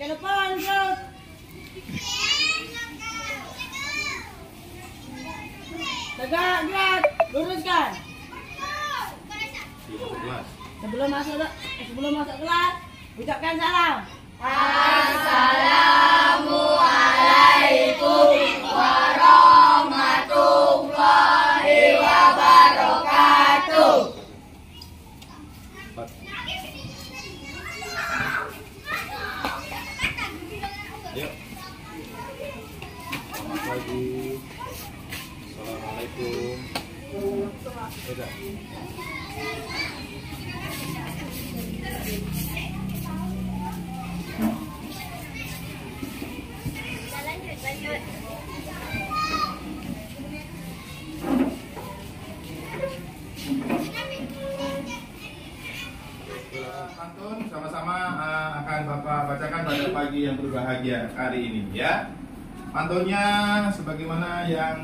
ke depan terus. Tegak, gerak, luruskan. Sebelum masuk kelas, ucapkan salam. Assalamualaikum warahmatullahi wabarakatuh. Ayo. Selamat pagi. Assalamualaikum. Udah. Lanjut. Pantun sama-sama akan Bapak bacakan pada pagi yang berbahagia hari ini ya. Pantunnya sebagaimana yang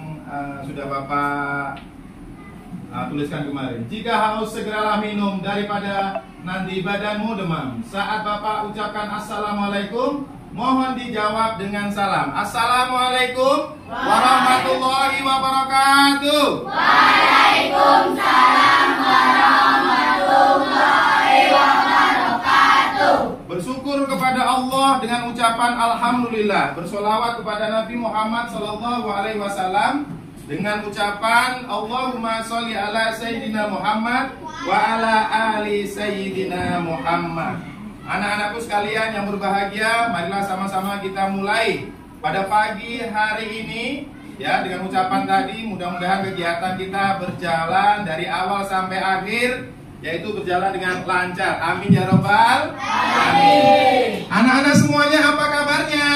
sudah Bapak tuliskan kemarin. Jika haus segeralah minum daripada nanti badanmu demam. Saat Bapak ucapkan assalamualaikum, mohon dijawab dengan salam. Assalamualaikum warahmatullahi wabarakatuh. Waalaikumsalam warahmatullahi wabarakatuh. Bersyukur kepada Allah dengan ucapan alhamdulillah. Bersolawat kepada Nabi Muhammad SAW dengan ucapan Allahumma sholli ala Sayyidina Muhammad wa ala ali Sayyidina Muhammad. Anak-anakku sekalian yang berbahagia, marilah sama-sama kita mulai pada pagi hari ini ya dengan ucapan tadi. Mudah-mudahan kegiatan kita berjalan dari awal sampai akhir, yaitu berjalan dengan lancar. Amin ya robbal alamin. Anak-anak semuanya apa kabarnya?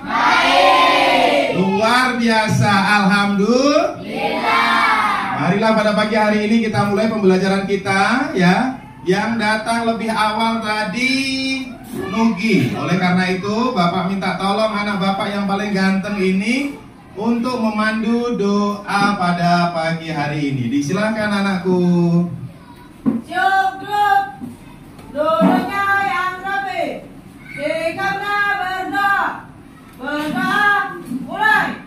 Baik. Luar biasa, alhamdulillah. Marilah pada pagi hari ini kita mulai pembelajaran kita ya. Yang datang lebih awal tadi Nugi. Oleh karena itu Bapak minta tolong anak Bapak yang paling ganteng ini untuk memandu doa pada pagi hari ini. Disilakan anakku. Cukup duduknya yang rapi. Sikapnya berdoa. Berdoa mulai.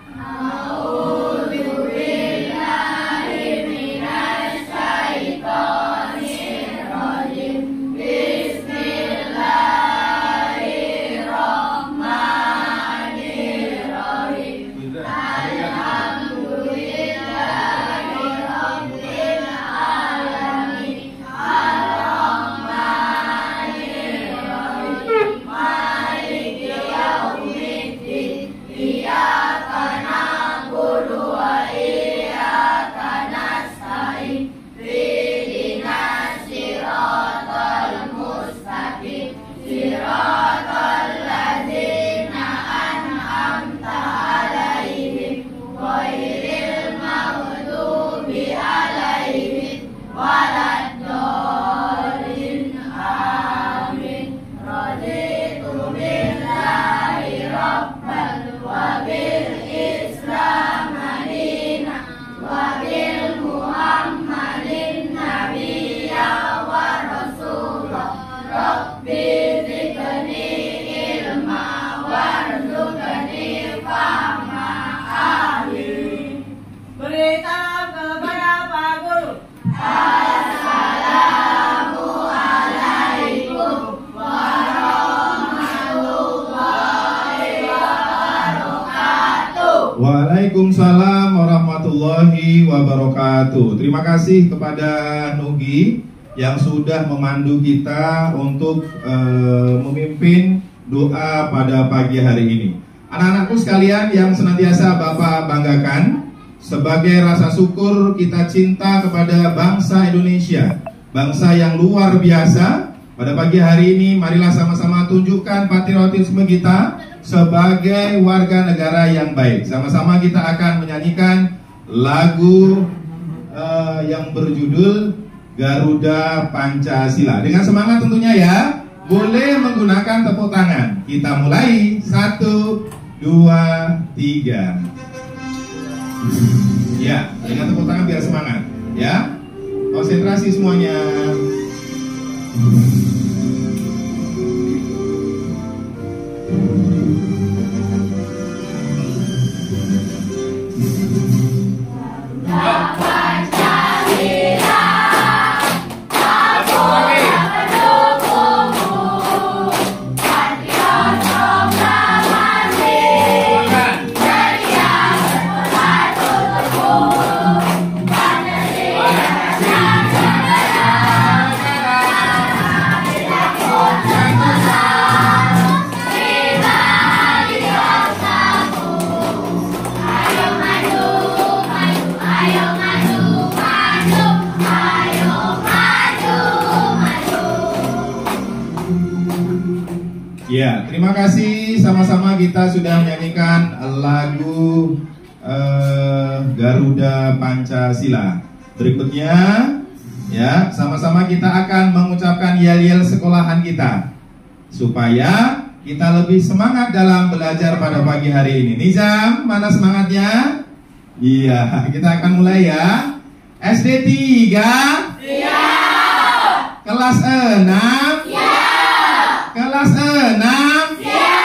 Beritahu kepada Pak Guru. Assalamualaikum warahmatullahi wabarakatuh. Waalaikumsalam warahmatullahi wabarakatuh. Terima kasih kepada Nugi yang sudah memandu kita untuk memimpin doa pada pagi hari ini. Anak-anakku sekalian yang senantiasa Bapak banggakan, sebagai rasa syukur kita cinta kepada bangsa Indonesia, bangsa yang luar biasa. Pada pagi hari ini marilah sama-sama tunjukkan patriotisme kita sebagai warga negara yang baik. Sama-sama kita akan menyanyikan lagu yang berjudul Garuda Pancasila. Dengan semangat tentunya ya. Boleh menggunakan tepuk tangan. Kita mulai. 1, 2, 3. Ya, dengan tepuk tangan biar semangat. Ya, konsentrasi semuanya. Ya, terima kasih. Sama-sama kita sudah menyanyikan lagu Garuda Pancasila. Berikutnya, ya, sama-sama kita akan mengucapkan yel-yel sekolahan kita supaya kita lebih semangat dalam belajar pada pagi hari ini. Nizam, mana semangatnya? Iya, kita akan mulai ya. SD 3? Iya. Kelas 6? Iya. Kelas 6? Iya.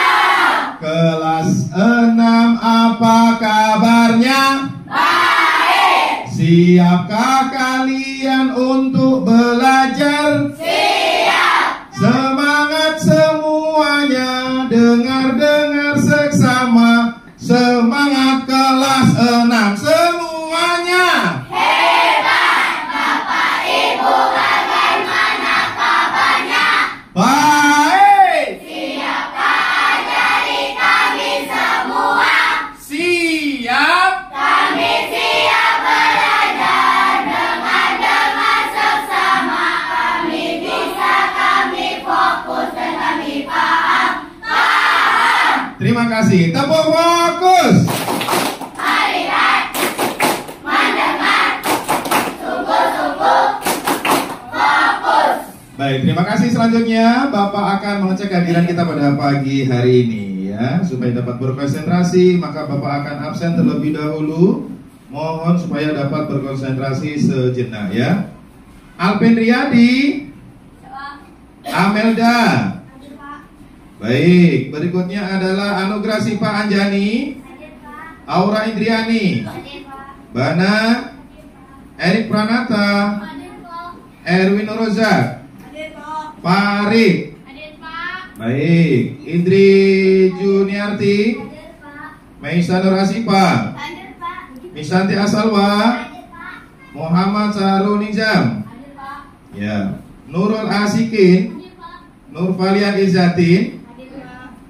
Kelas 6, apa kabarnya? Baik. Siapkah kalian untuk belajar? Siap. Semangat semuanya, dengar-dengar seksama. Semangat kelas 6 semuanya. Hebat. Bapak Ibu bagaimana kabarnya? Baik. Siapkah ajari kami semua? Siap. Kami siap belajar dengan seksama. Kami bisa, kami fokus dan kami paham. Terima kasih. Tepuk fokus. Melihat, mendengar, sungguh-sungguh fokus. Baik, terima kasih. Selanjutnya Bapak akan mengecek kehadiran kita pada pagi hari ini ya. Supaya dapat berkonsentrasi, maka Bapak akan absen terlebih dahulu. Mohon supaya dapat berkonsentrasi sejenak ya. Alvin Riyadi, Amelda. Baik, berikutnya adalah Anugrah Sipa Anjani, Aura Indriani, Bana, Erik Pranata, Erwin Rozak, Farid. Baik, Indri Juniarti, Meisa Nur Asipa, Misanti Asalwa, Muhammad Sahrul Nizam, ya, Nurul Asikin, Nurfalian Izzatin,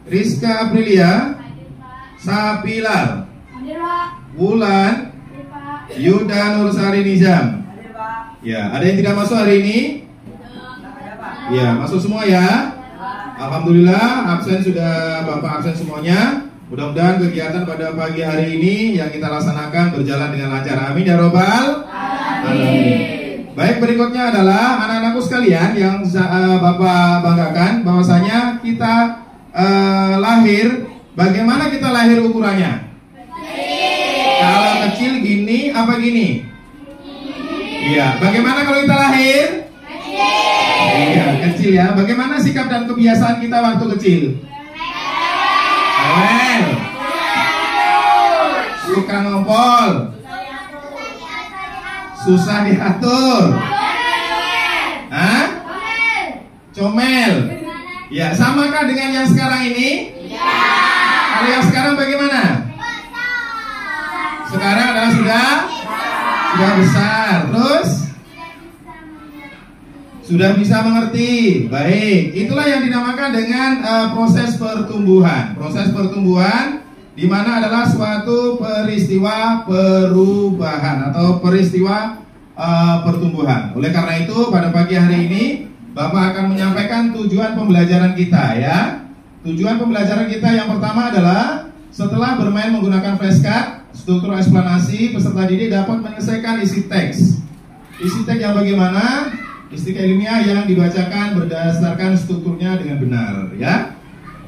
Rizka Aprilia, Sapilar, Wulan, Yuda Nursari Nizam. Ya, ada yang tidak masuk hari ini? Ya, masuk semua ya. Alhamdulillah, absen sudah Bapak absen semuanya. Mudah-mudahan kegiatan pada pagi hari ini yang kita laksanakan berjalan dengan lancar. Amin ya robbal alamin. Baik, berikutnya adalah anak-anakku sekalian yang Bapak banggakan bahwasanya kita lahir, bagaimana kita lahir ukurannya? Kalau kecil gini apa gini? Iya. Bagaimana kalau kita lahir? Iya, kecil ya. Bagaimana sikap dan kebiasaan kita waktu kecil? Rewel. Suka ngompol. Susah diatur. Hah? Comel. Ya, samakah dengan yang sekarang ini? Kalau yang sekarang bagaimana? Sekarang adalah sudah besar. Terus sudah bisa mengerti. Baik, itulah yang dinamakan dengan proses pertumbuhan. Proses pertumbuhan di mana adalah suatu peristiwa perubahan atau peristiwa pertumbuhan. Oleh karena itu, pada pagi hari ini Bapak akan menyampaikan tujuan pembelajaran kita ya. Tujuan pembelajaran kita yang pertama adalah setelah bermain menggunakan flashcard, struktur eksplanasi, peserta didik dapat menyelesaikan isi teks. Isi teks yang bagaimana? Isi teks ilmiah yang dibacakan berdasarkan strukturnya dengan benar ya.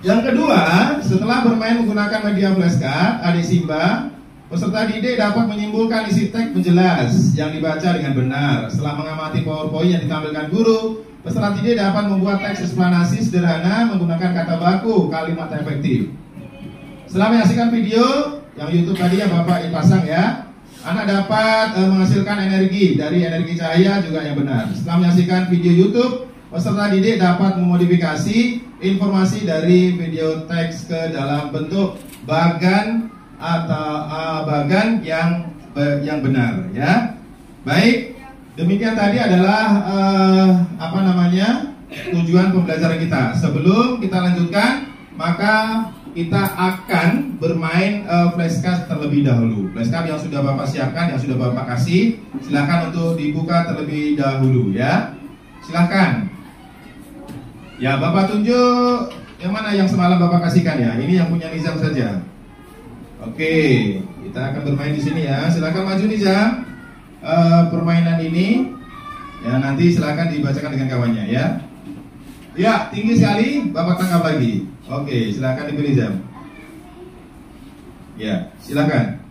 Yang kedua, setelah bermain menggunakan media flashcard, adik Simba, peserta didik dapat menyimpulkan isi teks menjelas yang dibaca dengan benar. Setelah mengamati PowerPoint yang ditampilkan guru, peserta didik dapat membuat teks eksplanasi sederhana menggunakan kata baku, kalimat efektif. Setelah menyaksikan video yang YouTube tadi yang Bapak pasang ya, anak dapat menghasilkan energi dari energi cahaya juga yang benar. Setelah menyaksikan video YouTube, peserta didik dapat memodifikasi informasi dari video teks ke dalam bentuk bagan atau bagan yang benar ya. Baik, demikian tadi adalah tujuan pembelajaran kita. Sebelum kita lanjutkan, maka kita akan bermain flashcard terlebih dahulu. Flashcard yang sudah Bapak siapkan, yang sudah Bapak kasih, silakan untuk dibuka terlebih dahulu ya. Silakan. Ya, Bapak tunjuk Yang mana yang semalam Bapak kasihkan ya? Ini yang punya Nizam saja. Oke, kita akan bermain di sini ya. Silakan maju Nizam. Permainan ini ya nanti silakan dibacakan dengan kawannya ya. Ya, tinggi sekali. Bapak tangkap lagi. Oke, silakan dipilih Nizam. Ya, silakan.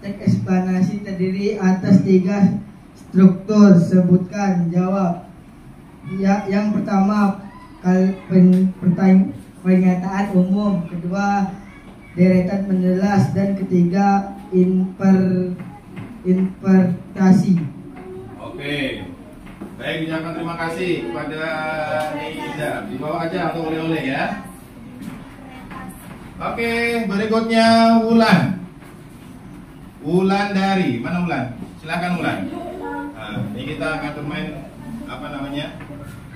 Teks eksplanasi terdiri atas 3 struktur. Sebutkan, jawab. Ya, yang pertama pernyataan umum, kedua deretan menjelas, dan ketiga interpretasi. Oke. Baik, ucapkan terima kasih kepada Nizam. Dibawa aja atau oleh-oleh ya. Oke, berikutnya Wulan. Wulan dari mana Wulan? Silakan Wulan. Nah, ini kita akan bermain apa namanya?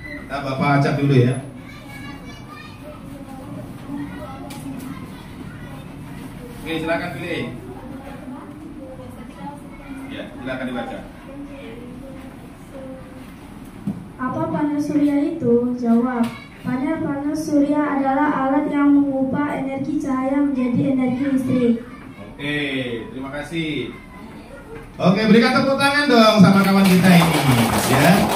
Kita Bapak acak dulu ya. Oke, silakan pilih. Ya, silakan dibaca. Apa panel surya itu? Jawab. Panel surya adalah alat yang mengubah energi cahaya menjadi energi listrik. Oke, terima kasih. Oke, berikan tepuk tangan dong sama kawan kita ini, ya.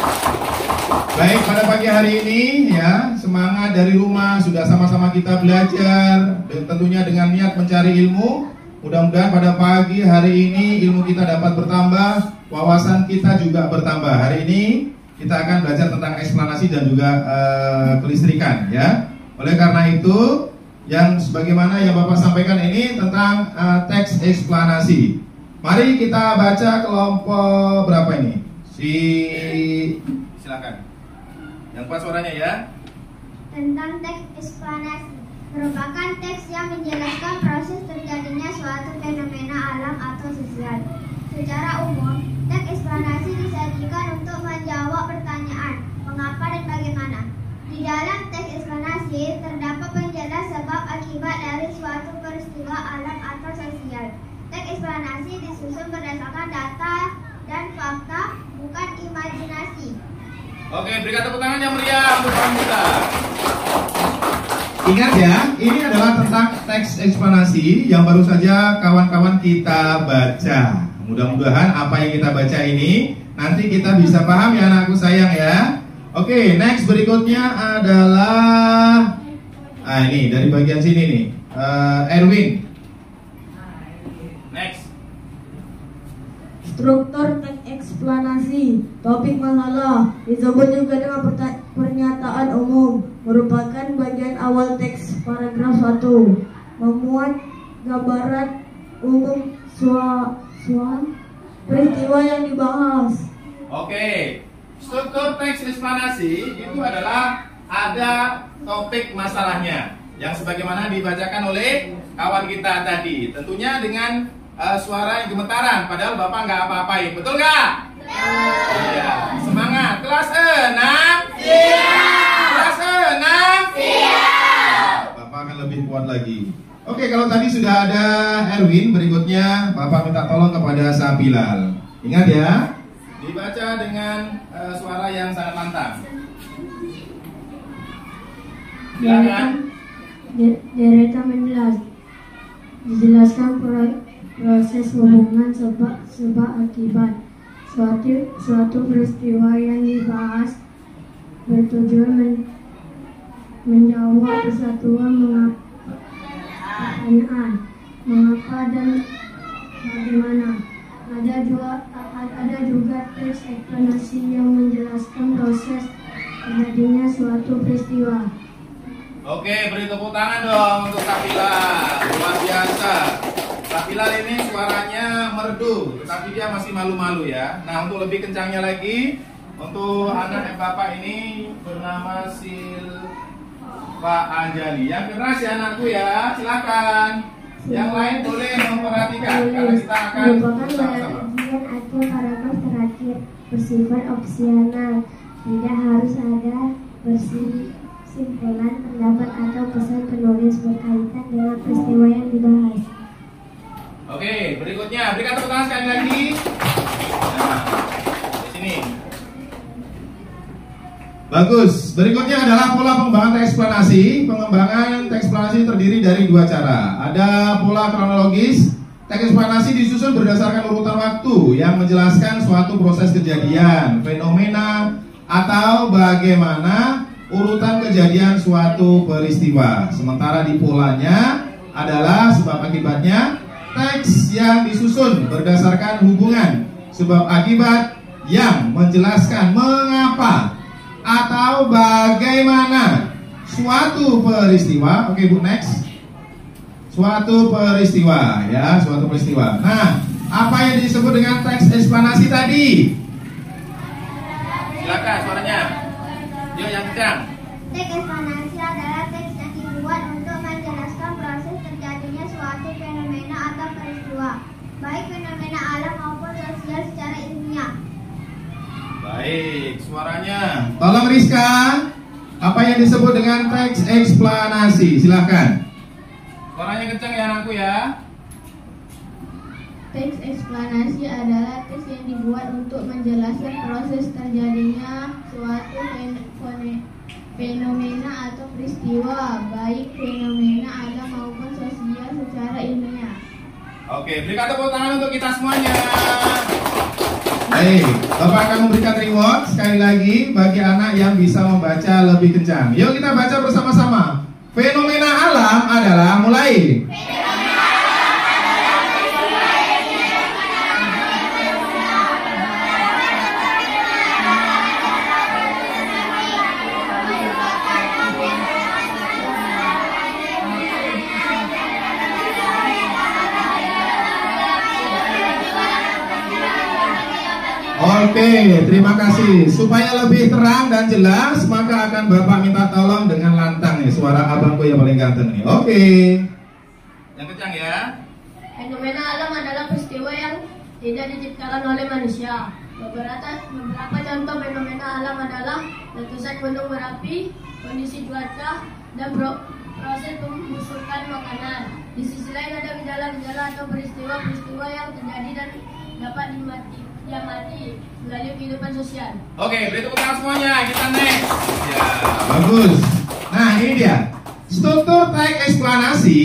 Baik, pada pagi hari ini, ya, semangat dari rumah, sudah sama-sama kita belajar, dan tentunya dengan niat mencari ilmu. Mudah-mudahan pada pagi hari ini ilmu kita dapat bertambah, wawasan kita juga bertambah. Hari ini kita akan belajar tentang eksplanasi dan juga kelistrikan, ya. Oleh karena itu, yang sebagaimana yang Bapak sampaikan ini tentang teks eksplanasi. Mari kita baca kelompok berapa ini? Silakan. Yang pas suaranya ya. Tentang teks eksplanasi merupakan teks yang menjelaskan proses terjadinya suatu fenomena alam atau sosial. Secara umum, teks eksplanasi disajikan untuk menjawab pertanyaan mengapa dan bagaimana. Di dalam teks eksplanasi terdapat penjelas sebab akibat dari suatu peristiwa alam atau sosial. Teks eksplanasi disusun berdasarkan data dan fakta, bukan imajinasi. Oke, berikan tepuk tangan yang meriah untuk kawan kita. Ingat ya, ini adalah tentang teks eksplanasi yang baru saja kawan-kawan kita baca. Mudah-mudahan apa yang kita baca ini nanti kita bisa paham ya anakku sayang ya. Oke, next berikutnya adalah ini dari bagian sini nih, Erwin. Next. Struktur teks eksplanasi. Topik masalah disebut juga dengan pernyataan umum, merupakan bagian awal teks paragraf 1. Memuat gambaran umum peristiwa yang dibahas. Oke, struktur teks eksplanasi itu adalah ada topik masalahnya yang sebagaimana dibacakan oleh kawan kita tadi. Tentunya dengan suara yang gemetaran, padahal Bapak nggak apa-apain, betul nggak? Iya, semangat. Kelas 6 siap. Kelas 6 siap. Bapak akan lebih kuat lagi. Oke, kalau tadi sudah ada Erwin, berikutnya Bapak minta tolong kepada Sabilal. Ingat ya, dibaca dengan suara yang sangat lantang. Deretan menjelas. Dijelaskan proses hubungan sebab akibat suatu peristiwa yang dibahas, bertujuan menjawab persatuan pertanyaan mengapa dan bagaimana. Ada juga teks eksplanasi yang menjelaskan proses terjadinya suatu peristiwa. Oke, beri tepuk tangan dong untuk Sabilal. Luar biasa. Sabilal ini suaranya merdu, tetapi dia masih malu-malu ya. Nah, untuk lebih kencangnya lagi, untuk anak Bapak ini bernama Silva Anjali. Yang keras ya anakku ya, silakan. Yang lain boleh memperhatikan karena kita akan bersama-sama. Bagian atau paragraf terakhir bersifat opsional, tidak harus ada simpulan, pendapat atau pesan penulis berkaitan dengan peristiwa yang dibahas. Oke, berikutnya berikan tepuk tangan sekali lagi. Nah, di sini. Bagus. Berikutnya adalah pola pengembangan teks eksplanasi. Pengembangan teks eksplanasi terdiri dari dua cara. Ada pola kronologis. Teks eksplanasi disusun berdasarkan urutan waktu yang menjelaskan suatu proses kejadian, fenomena, atau bagaimana urutan kejadian suatu peristiwa. Sementara di polanya adalah sebab akibatnya. Teks yang disusun berdasarkan hubungan sebab akibat yang menjelaskan mengapa atau bagaimana suatu peristiwa. Oke Bu, next. Suatu peristiwa, ya, suatu peristiwa. Nah, apa yang disebut dengan teks eksplanasi tadi? Silakan suaranya. Yuk yang kencang. Teks eksplanasi adalah teks yang dibuat untuk menjelaskan proses terjadinya suatu fenomena atau peristiwa, baik fenomena alam maupun sosial secara ilmiah. Baik, suaranya. Tolong Rizka, apa yang disebut dengan teks eksplanasi? Silakan. Suaranya kencang ya anakku ya. Teks eksplanasi adalah teks yang dibuat untuk menjelaskan proses terjadinya suatu fenomena atau peristiwa, baik fenomena alam maupun sosial secara ilmiah. Oke, berikan tepuk tangan untuk kita semuanya. Baik, Bapak akan memberikan reward sekali lagi bagi anak yang bisa membaca lebih kencang. Yuk kita baca bersama-sama. Fenomena alam adalah mulai. Oke, terima kasih. Supaya lebih terang dan jelas, maka akan Bapak minta tolong dengan lantang nih, suara abangku yang paling ganteng nih. Oke. Yang kencang ya. Fenomena alam adalah peristiwa yang tidak diciptakan oleh manusia. Beberapa contoh fenomena alam adalah letusan gunung berapi, kondisi cuaca, dan proses pembusukan makanan. Di sisi lain ada gejala-gejala atau peristiwa-peristiwa yang terjadi dan dapat diamati melalui kehidupan sosial. Oke, beri tepuk tangan semuanya. Kita next. Ya, bagus. Nah, ini dia. Struktur teks eksplanasi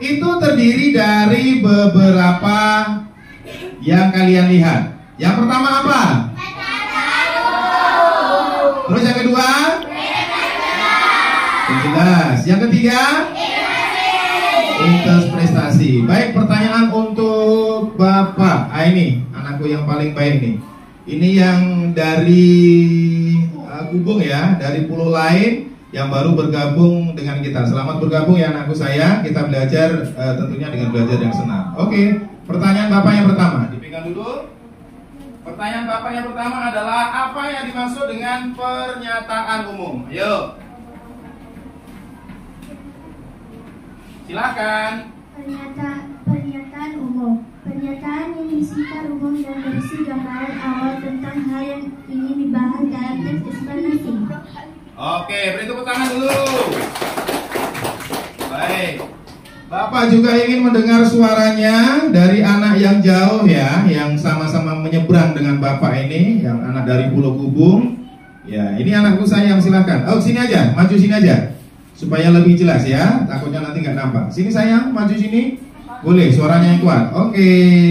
itu terdiri dari beberapa yang kalian lihat. Yang pertama apa? Terus yang kedua? Jelas. Yang ketiga? Interpretasi. Baik, pertanyaan untuk Bapak. Ini anakku yang paling baik nih. Ini yang dari Gubung ya, dari pulau lain yang baru bergabung dengan kita. Selamat bergabung ya anakku saya. Kita belajar tentunya dengan belajar yang senang. Oke, pertanyaan Bapak yang pertama. Dipegang dulu. Pertanyaan Bapak yang pertama adalah apa yang dimaksud dengan pernyataan umum? Ayo. Silakan. Pernyataan umum. Pernyataan yang bersifat umum dan berisi gambaran awal tentang hal yang ingin dibahas dalam teks eksplanasi. Oke, beri tepuk tangan dulu. Baik. Bapak juga ingin mendengar suaranya dari anak yang jauh ya, yang sama-sama menyeberang dengan Bapak ini, yang anak dari Pulau Gubung. Ya, ini anakku sayang, silakan. Oh, sini aja, maju sini aja. Supaya lebih jelas ya, takutnya nanti nggak nampak. Sini sayang, maju sini. Boleh, suaranya yang kuat. Oke,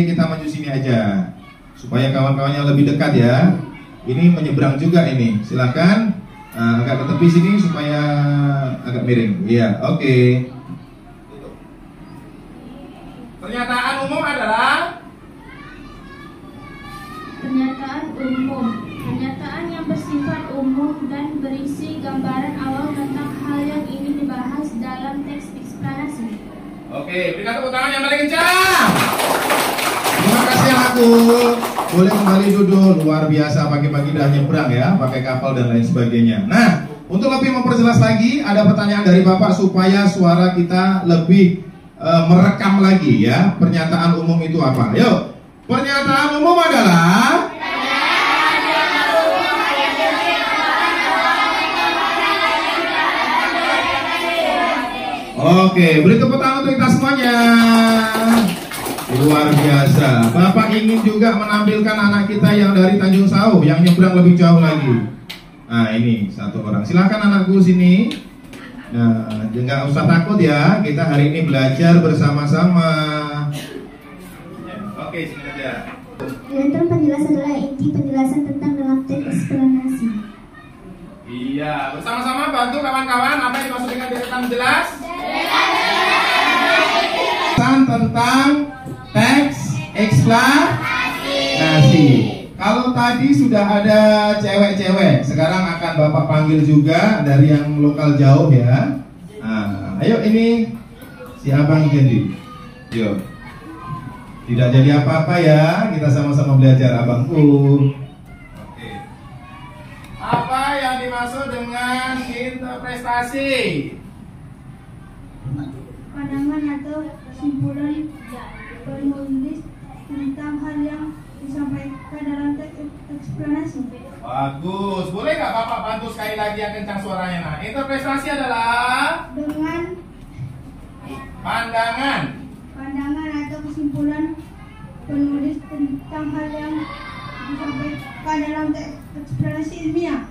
kita maju sini aja. Supaya kawan-kawannya lebih dekat ya. Ini menyeberang juga ini. Silakan agak ke tepi sini supaya agak miring. Iya, oke. Pernyataan umum adalah Pernyataan umum. Pernyataan yang bersifat umum dan berisi gambaran awal tentang hal yang ingin dibahas dalam teks eksplanasi. Oke, berikan tepuk tangan yang paling kencang. Terima kasih anakku. Boleh kembali duduk. Luar biasa pagi-pagi udah nyebrang ya, pakai kapal dan lain sebagainya. Nah, untuk lebih memperjelas lagi, ada pertanyaan dari Bapak supaya suara kita lebih merekam lagi ya. Pernyataan umum itu apa? Yuk, pernyataan umum adalah Oke, beri tepuk tangan untuk kita semuanya. Luar biasa. Bapak ingin juga menampilkan anak kita yang dari Tanjung Sauh, yang nyebrang lebih jauh lagi. Nah ini satu orang. Silakan anakku sini. Nah, nggak usah takut ya. Kita hari ini belajar bersama-sama. Oke, sini aja. Deretan penjelasan adalah inti penjelasan tentang dalam teks eksplanasi. Iya, bersama-sama bantu kawan-kawan apa yang dimaksud dengan deretan jelas? Tentang teks eksplanasi. Kalau tadi sudah ada cewek-cewek, sekarang akan Bapak panggil juga dari yang lokal jauh ya. Nah, ayo ini si Abang jadi. Yuk. Tidak jadi apa-apa ya, kita sama-sama belajar abangku. Oke. Apa yang dimaksud dengan interpretasi? Pandangan atau kesimpulan penulis tentang hal yang disampaikan dalam teks eksplanasi. Bagus, boleh nggak Bapak bantu sekali lagi yang kencang suaranya? Nah, interpretasi adalah Dengan pandangan atau kesimpulan penulis tentang hal yang disampaikan dalam teks eksplanasi ilmiah.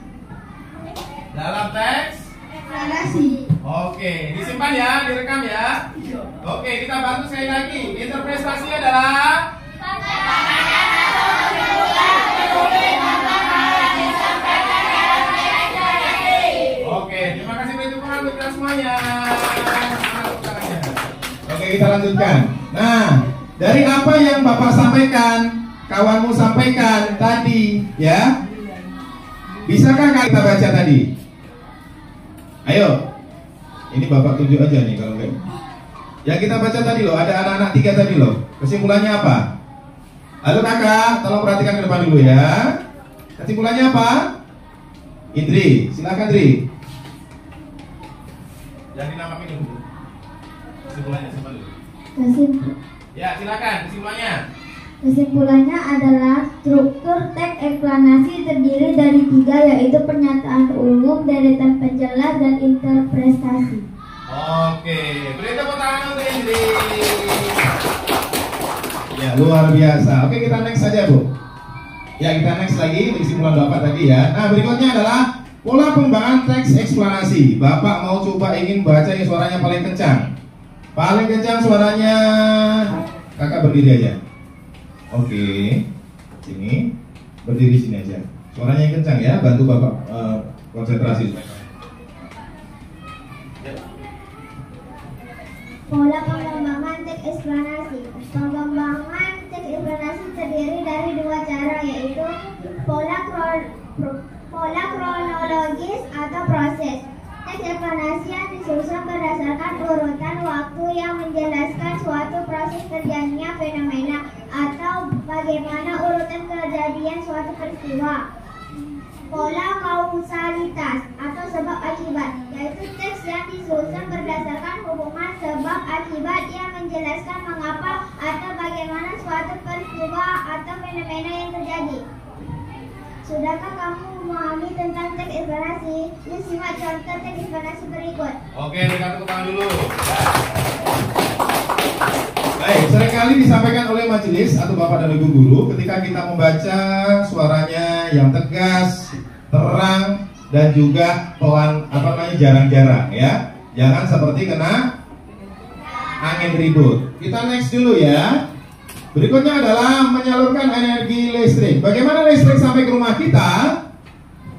dalam teks. Eksplanasi. Oke, disimpan ya, direkam ya. Oke, kita bantu sekali lagi. Interpretasi adalah Oke, terima kasih beri tepuk tangan untuk kita semuanya. Oke, kita lanjutkan. Nah, dari apa yang Bapak sampaikan, kawanmu sampaikan tadi, ya, bisakah kita baca tadi? Ayo, ini Bapak tunjuk aja nih kalau enggak. Yang kita baca tadi loh, ada anak-anak 3 tadi loh. Kesimpulannya apa? Halo kakak, tolong perhatikan ke depan dulu ya. Kesimpulannya apa? Indri, silakan Indri. Jangan dinamakan dulu. Kesimpulannya siapa dulu? Ya, silakan kesimpulannya. Kesimpulannya adalah struktur teks eksplanasi terdiri dari 3, yaitu pernyataan umum, deretan penjelas, dan interpretasi. Oke, beri tepuk tangan untuk Indri. Ya, luar biasa. Oke, kita next saja Bu. Ya, kita next lagi kesimpulan Bapak tadi ya. Nah, berikutnya adalah pola pengembangan teks eksplanasi. Bapak mau coba ingin baca yang suaranya paling kencang. Paling kencang suaranya. Kakak berdiri aja. Oke, sini berdiri sini aja. Suaranya yang kencang ya, bantu Bapak konsentrasi. Pola pengembangan teks eksplanasi. Pengembangan teks eksplanasi terdiri dari 2 cara, yaitu pola kronologis atau proses. Teks eksplanasi yang disusun berdasarkan urutan waktu yang menjelaskan suatu proses terjadinya fenomena atau bagaimana urutan kejadian suatu peristiwa. Pola kausalitas atau sebab akibat, yaitu teks yang disusun berdasarkan hubungan sebab akibat yang menjelaskan mengapa atau bagaimana suatu peristiwa atau fenomena yang terjadi. Sudahkah kamu memahami tentang teks eksplanasi? Yuk simak contoh teks eksplanasi berikut. Oke, berikan tepuk tangan dulu. Baik, seringkali disampaikan oleh majelis atau Bapak dan Ibu guru ketika kita membaca suaranya yang tegas, terang, dan juga pelan, jarang-jarang ya. Jangan seperti kena angin ribut. Kita next dulu ya. Berikutnya adalah menyalurkan energi listrik. Bagaimana listrik sampai ke rumah kita?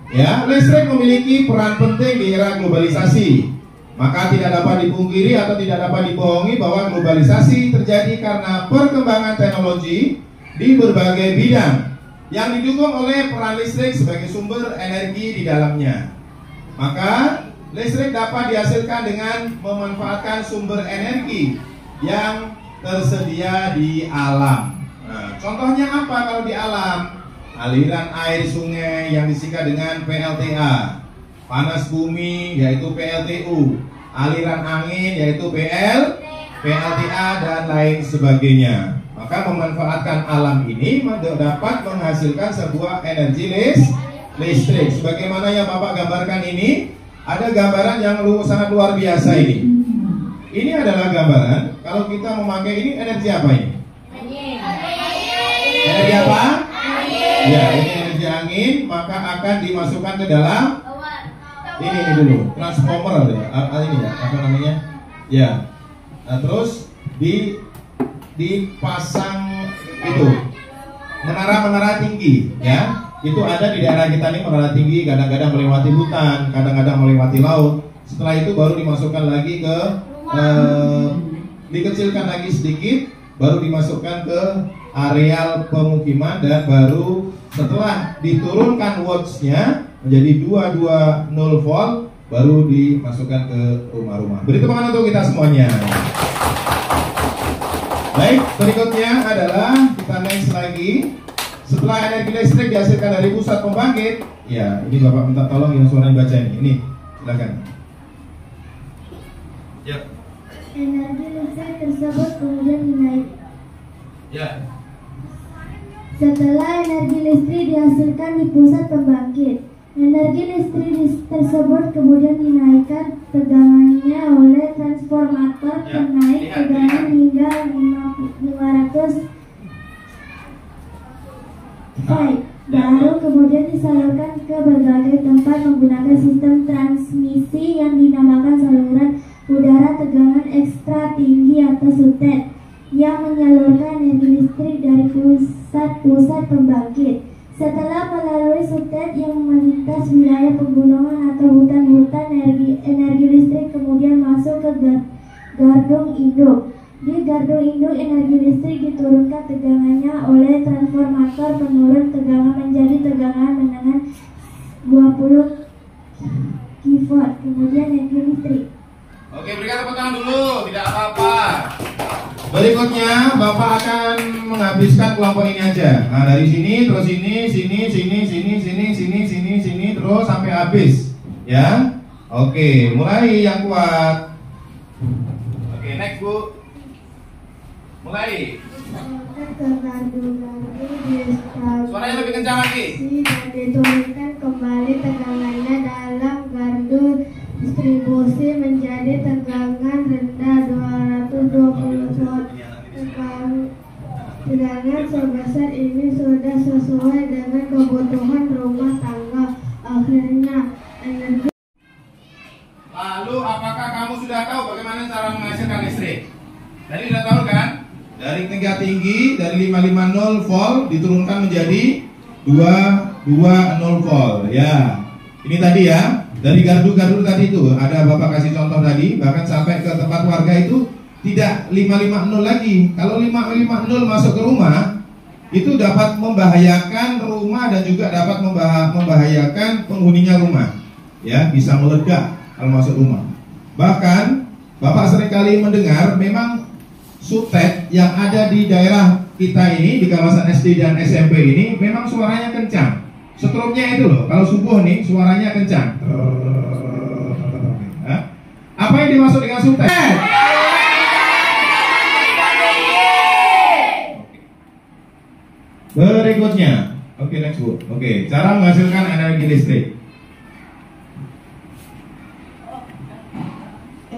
Ya, listrik memiliki peran penting di era globalisasi. Maka tidak dapat dipungkiri atau tidak dapat dibohongi bahwa globalisasi terjadi karena perkembangan teknologi di berbagai bidang yang didukung oleh peran listrik sebagai sumber energi di dalamnya. Maka listrik dapat dihasilkan dengan memanfaatkan sumber energi yang tersedia di alam. Nah, contohnya apa kalau di alam? Aliran air sungai yang disingkat dengan PLTA, panas bumi yaitu PLTU, aliran angin yaitu PLTA dan lain sebagainya. Maka memanfaatkan alam ini dapat menghasilkan sebuah energi listrik. Sebagaimana yang Bapak gambarkan ini, ada gambaran yang sangat luar biasa ini. Ini adalah gambaran kalau kita memakai ini energi apa ini? Energi apa? Ya, ini energi angin, maka akan dimasukkan ke dalam ini dulu, transformer ini ya, apa namanya? Ya. Nah, terus dipasang itu menara-menara tinggi, ya. Itu ada di daerah kita nih, menara tinggi, kadang-kadang melewati hutan, kadang-kadang melewati laut. Setelah itu baru dimasukkan lagi ke dikecilkan lagi sedikit, baru dimasukkan ke areal pemukiman, dan baru setelah diturunkan watts-nya menjadi 220 volt, baru dimasukkan ke rumah-rumah. Beri tepuk tangan untuk kita semuanya. Baik, berikutnya adalah kita next lagi. Setelah energi listrik dihasilkan dari pusat pembangkit, ya ini Bapak minta tolong yang suaranya baca ini silakan. Ya. Energi listrik tersebut kemudian dinaikkan. Ya. Setelah energi listrik dihasilkan di pusat pembangkit, energi listrik tersebut kemudian dinaikkan tegangannya oleh transformator penaik tegangan hingga 500 volt. Baru kemudian disalurkan ke berbagai tempat menggunakan sistem transmisi yang dinamakan saluran udara tegangan ekstra tinggi atau SUTED, yang menyalurkan energi listrik dari pusat pembangkit. Setelah melalui SUTED yang melintas wilayah pegunungan atau hutan-hutan, energi listrik kemudian masuk ke gardung induk. Di gardung induk, energi listrik diturunkan tegangannya oleh transformator penurun tegangan menjadi tegangan menengah 20 kV. Kemudian energi listrik. Oke, berikan tepuk tangan dulu, tidak apa-apa. Berikutnya Bapak akan menghabiskan kelompok ini aja. Nah, dari sini terus sini terus sampai habis, ya. Oke, mulai yang kuat. Oke, next Bu. Mulai. Suaranya lebih kencang lagi. Dan diturunkan kembali tegangannya dalam gardu distribusi menjadi tegangan rendah 220 volt. Tegangan sebesar ini sudah sesuai dengan kebutuhan rumah tangga. Akhirnya energi. Lalu apakah kamu sudah tahu bagaimana cara menghasilkan listrik? Tadi sudah tahu kan? Dari tingkat tinggi dari 550 volt diturunkan menjadi 220 volt. Ya. Ini tadi ya. Dari gardu-gardu tadi itu ada Bapak kasih contoh tadi, bahkan sampai ke tempat warga itu tidak 550 lagi. Kalau 550 masuk ke rumah, itu dapat membahayakan rumah dan juga dapat membahayakan penghuninya rumah. Ya, bisa meledak kalau masuk rumah. Bahkan Bapak seringkali mendengar memang SUTED yang ada di daerah kita ini, di kawasan SD dan SMP ini, memang suaranya kencang. Strobnya itu loh, kalau subuh nih suaranya kencang. Apa yang dimaksud dengan SUTED? Berikutnya, oke next Bu. Oke, cara menghasilkan energi listrik.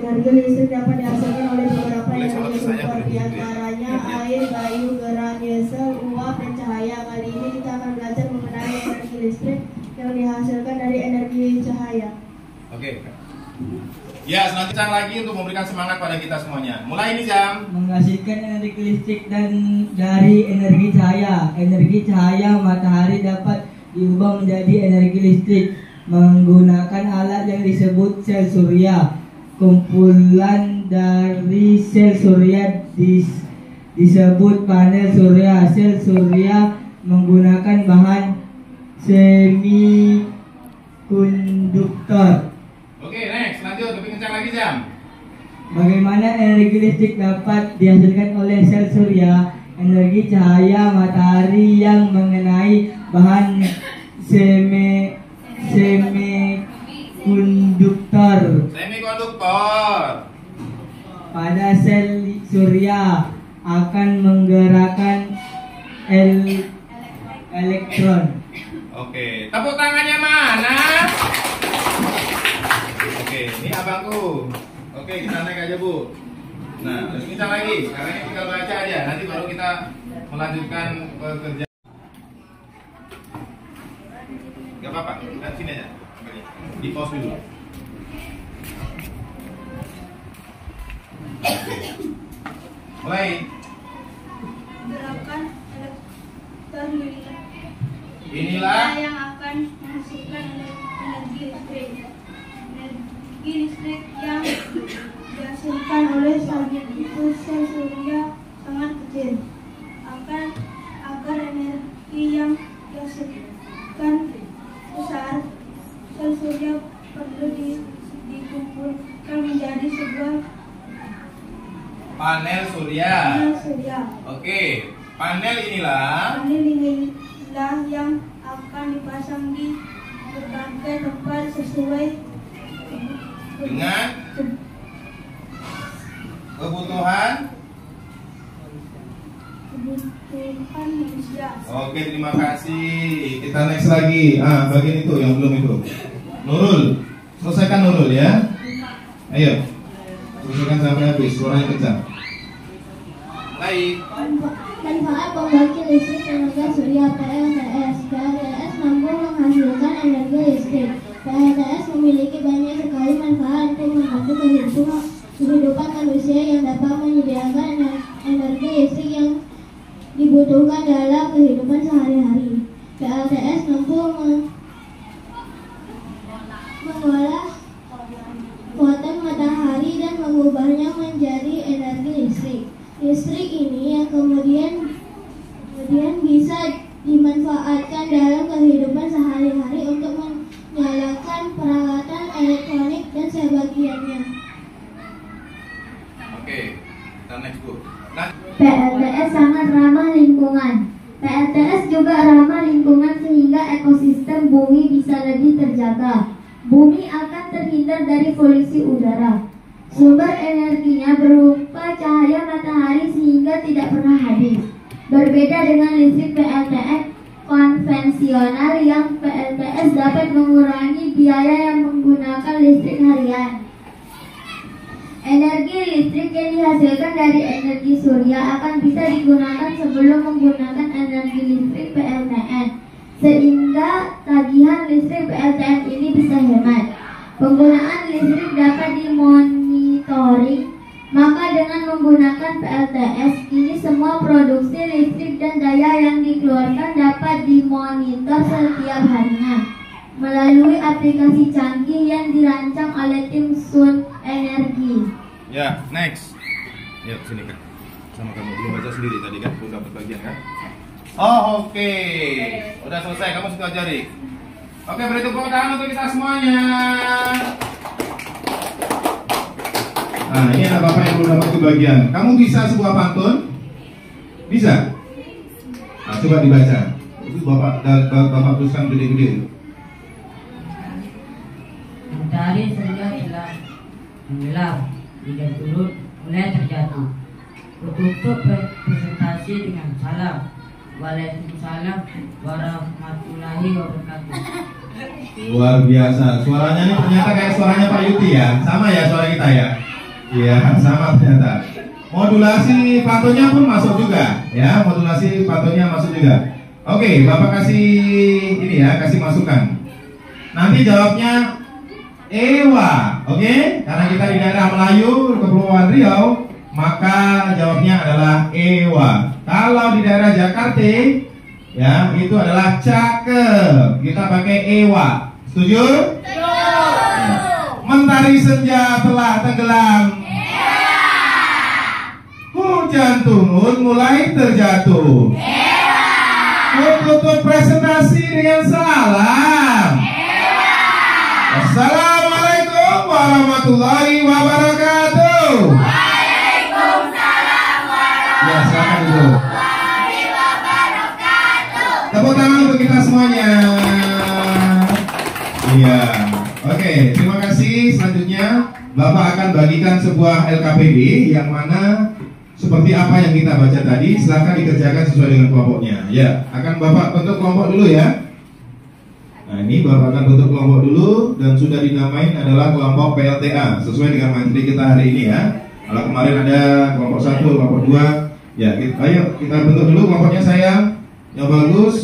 Energi listrik dapat dihasilkan oleh beberapa energi sumber, diantaranya air, kayu, gerak, diesel, uap, dan cahaya. Kali ini kita akan belajar mengenai energi listrik yang dihasilkan dari energi cahaya. Oke. Ya, selanjutnya lagi untuk memberikan semangat pada kita semuanya. Mulai ini Jam. Menghasilkan energi listrik dan dari energi cahaya. Energi cahaya matahari dapat diubah menjadi energi listrik menggunakan alat yang disebut sel surya. Kumpulan dari sel surya disebut panel surya. Sel surya menggunakan bahan semikonduktor. Oke, next, lanjut, lebih kencang lagi Jam. Bagaimana energi listrik dapat dihasilkan oleh sel surya? Energi cahaya matahari yang mengenai bahan semikonduktor. Pada sel surya akan menggerakkan elektron. Oke, tepuk tangannya mana? Oke, ini abangku. Oke, kita naik aja Bu. Nah, terus kita lagi. Sekarang ini tinggal baca aja. Nanti baru kita melanjutkan pekerjaan. Gak apa-apa, kita sini aja. Di pause dulu. Mulai. Gerakan elektronika Inilah yang akan menghasilkan energi listrik. Energi listrik yang dihasilkan oleh subjek itu sel surya sangat kecil. Agar energi yang dihasilkan besar, sel surya perlu dikumpulkan menjadi sebuah panel surya. panel surya. Oke, panel inilah Panel inilah yang akan dipasang di berbagai tempat sesuai dengan kebutuhan. kebutuhan manusia. Oke, terima kasih. Kita next lagi. Bagian itu yang belum itu. Nurul, selesaikan Nurul ya. Ayo, selesaikan sampai habis. Suaranya kencang. Baik. Manfaat pembangkit listrik tenaga surya PLTS. PLTS mampu menghasilkan energi listrik. PLTS memiliki banyak sekali manfaat untuk membantu kehidupan manusia yang dapat menyediakan energi listrik yang dibutuhkan dalam kehidupan sehari-hari. PLTS mampu mengolah kuatan matahari dan mengubahnya menjadi energi listrik. Listrik ini yang kemudian bisa dimanfaatkan dalam kehidupan sehari-hari untuk menyalakan peralatan elektronik dan sebagainya. Oke, kita next Bu. PLTS sangat ramah lingkungan. PLTS juga ramah lingkungan sehingga ekosistem bumi bisa lebih terjaga. Bumi akan terhindar dari polusi udara. Sumber energinya berupa cahaya matahari sehingga tidak pernah habis. Berbeda dengan listrik PLTS konvensional yang PLTS dapat mengurangi biaya yang menggunakan listrik harian. Energi listrik yang dihasilkan dari energi surya akan bisa digunakan sebelum menggunakan energi listrik PLTS, sehingga tagihan listrik PLTS ini bisa hemat. Penggunaan listrik dapat dimonitoring, maka dengan menggunakan PLTS ini semua produksi listrik dan daya yang dikeluarkan dapat dimonitor setiap harinya melalui aplikasi canggih yang dirancang oleh tim Sun Energi. Ya, next. Ya, sini kan. Sama kamu belum baca sendiri tadi kan, belum dapat bagian kan? Oh, oke. Udah selesai, kamu situ aja, Rik. Oke, beri tepuk tangan untuk kita semuanya. Nah, ini anak bapak yang belum dapat kebagian. Kamu bisa sebuah pantun? Bisa? Nah, coba dibaca. Itu bapak tuliskan gede-gede. Matahari surya telah menggelap, hujan turun mulai terjatuh. Tutup presentasi dengan salam. Waalaikumsalam warahmatullahi wabarakatuh. Luar biasa. Suaranya ini ternyata kayak suaranya Pak Yuti ya. Sama ya suara kita ya. Iya, sama ternyata. Modulasi pantunnya pun masuk juga ya. Modulasi pantunnya masuk juga. Oke, Bapak kasih ini ya, kasih masukan. Nanti jawabnya Ewa, oke? Karena kita di daerah Melayu, Kepulauan Riau, maka jawabnya adalah Ewa. Kalau di daerah Jakarta, ya itu adalah cakep. Kita pakai Ewa. Setuju? Mentari senja telah tenggelam. Hujan turun mulai terjatuh. Tutup presentasi dengan salam. Assalamualaikum warahmatullahi wabarakatuh. Waalaikumsalam Ya, silakan dulu. warahmatullahi wabarakatuh. Tepuk tangan untuk kita semuanya. Iya. Oke, terima kasih. Selanjutnya Bapak akan bagikan sebuah LKPD yang mana seperti apa yang kita baca tadi. Silakan dikerjakan sesuai dengan kelompoknya. Ya, akan Bapak bentuk kelompok dulu ya. Nah, ini Bapak akan bentuk kelompok dulu dan sudah dinamain adalah kelompok PLTA sesuai dengan materi kita hari ini ya. Kalau kemarin ada kelompok 1, kelompok 2, ya ayo kita bentuk dulu kelompoknya sayang. Yang bagus.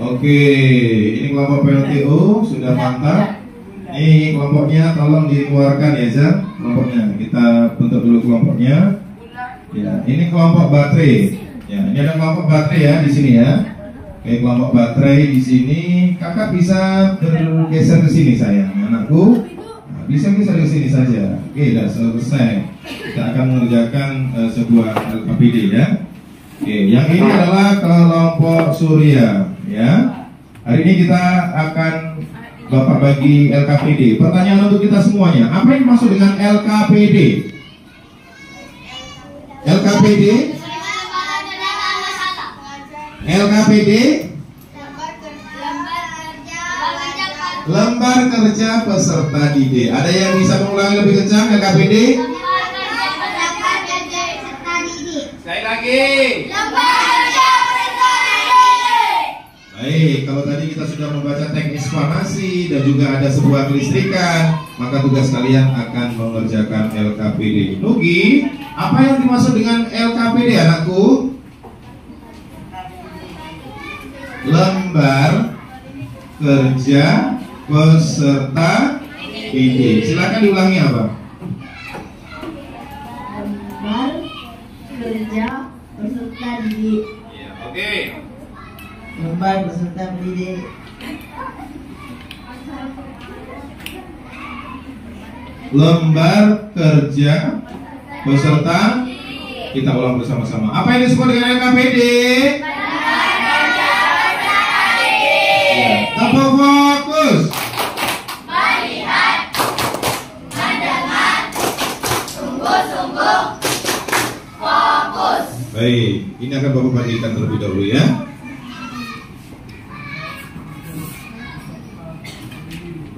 Oke, ini kelompok PLTO sudah mantap. Ini kelompoknya tolong dikeluarkan ya, Zam. Kelompoknya kita bentuk dulu kelompoknya. Ya, ini kelompok baterai. Ya, ini ada kelompok baterai ya di sini ya. Oke, kelompok baterai di sini. Kakak bisa bergeser ke sini sayang, anakku. Nah, bisa geser ke sini saja. Oke, sudah selesai. Kita akan mengerjakan sebuah LKPD ya. Oke, yang ini adalah kelompok surya ya. Hari ini kita akan Bapak bagi LKPD. Pertanyaan untuk kita semuanya, apa yang dimaksud dengan LKPD? LKPD? LKPD? Lembar kerja peserta didik. Ada yang bisa mengulangi lebih kencang LKPD? Sekali lagi. Baik, kalau tadi kita sudah membaca teks eksplanasi dan juga ada sebuah kelistrikan, maka tugas kalian akan mengerjakan LKPD. Nugi, apa yang dimaksud dengan LKPD anakku? Lembar kerja peserta didik. Silakan diulangi apa? Lembar kerja peserta didik. Ya, oke. Lembar peserta pendidik. Lembar kerja peserta. Kita ulang bersama-sama. Apa yang disebut dengan LKPD? Apa fokus? Melihat, mendengar, sungguh-sungguh, fokus. Baik, ini akan Bapak bagikan terlebih dahulu ya.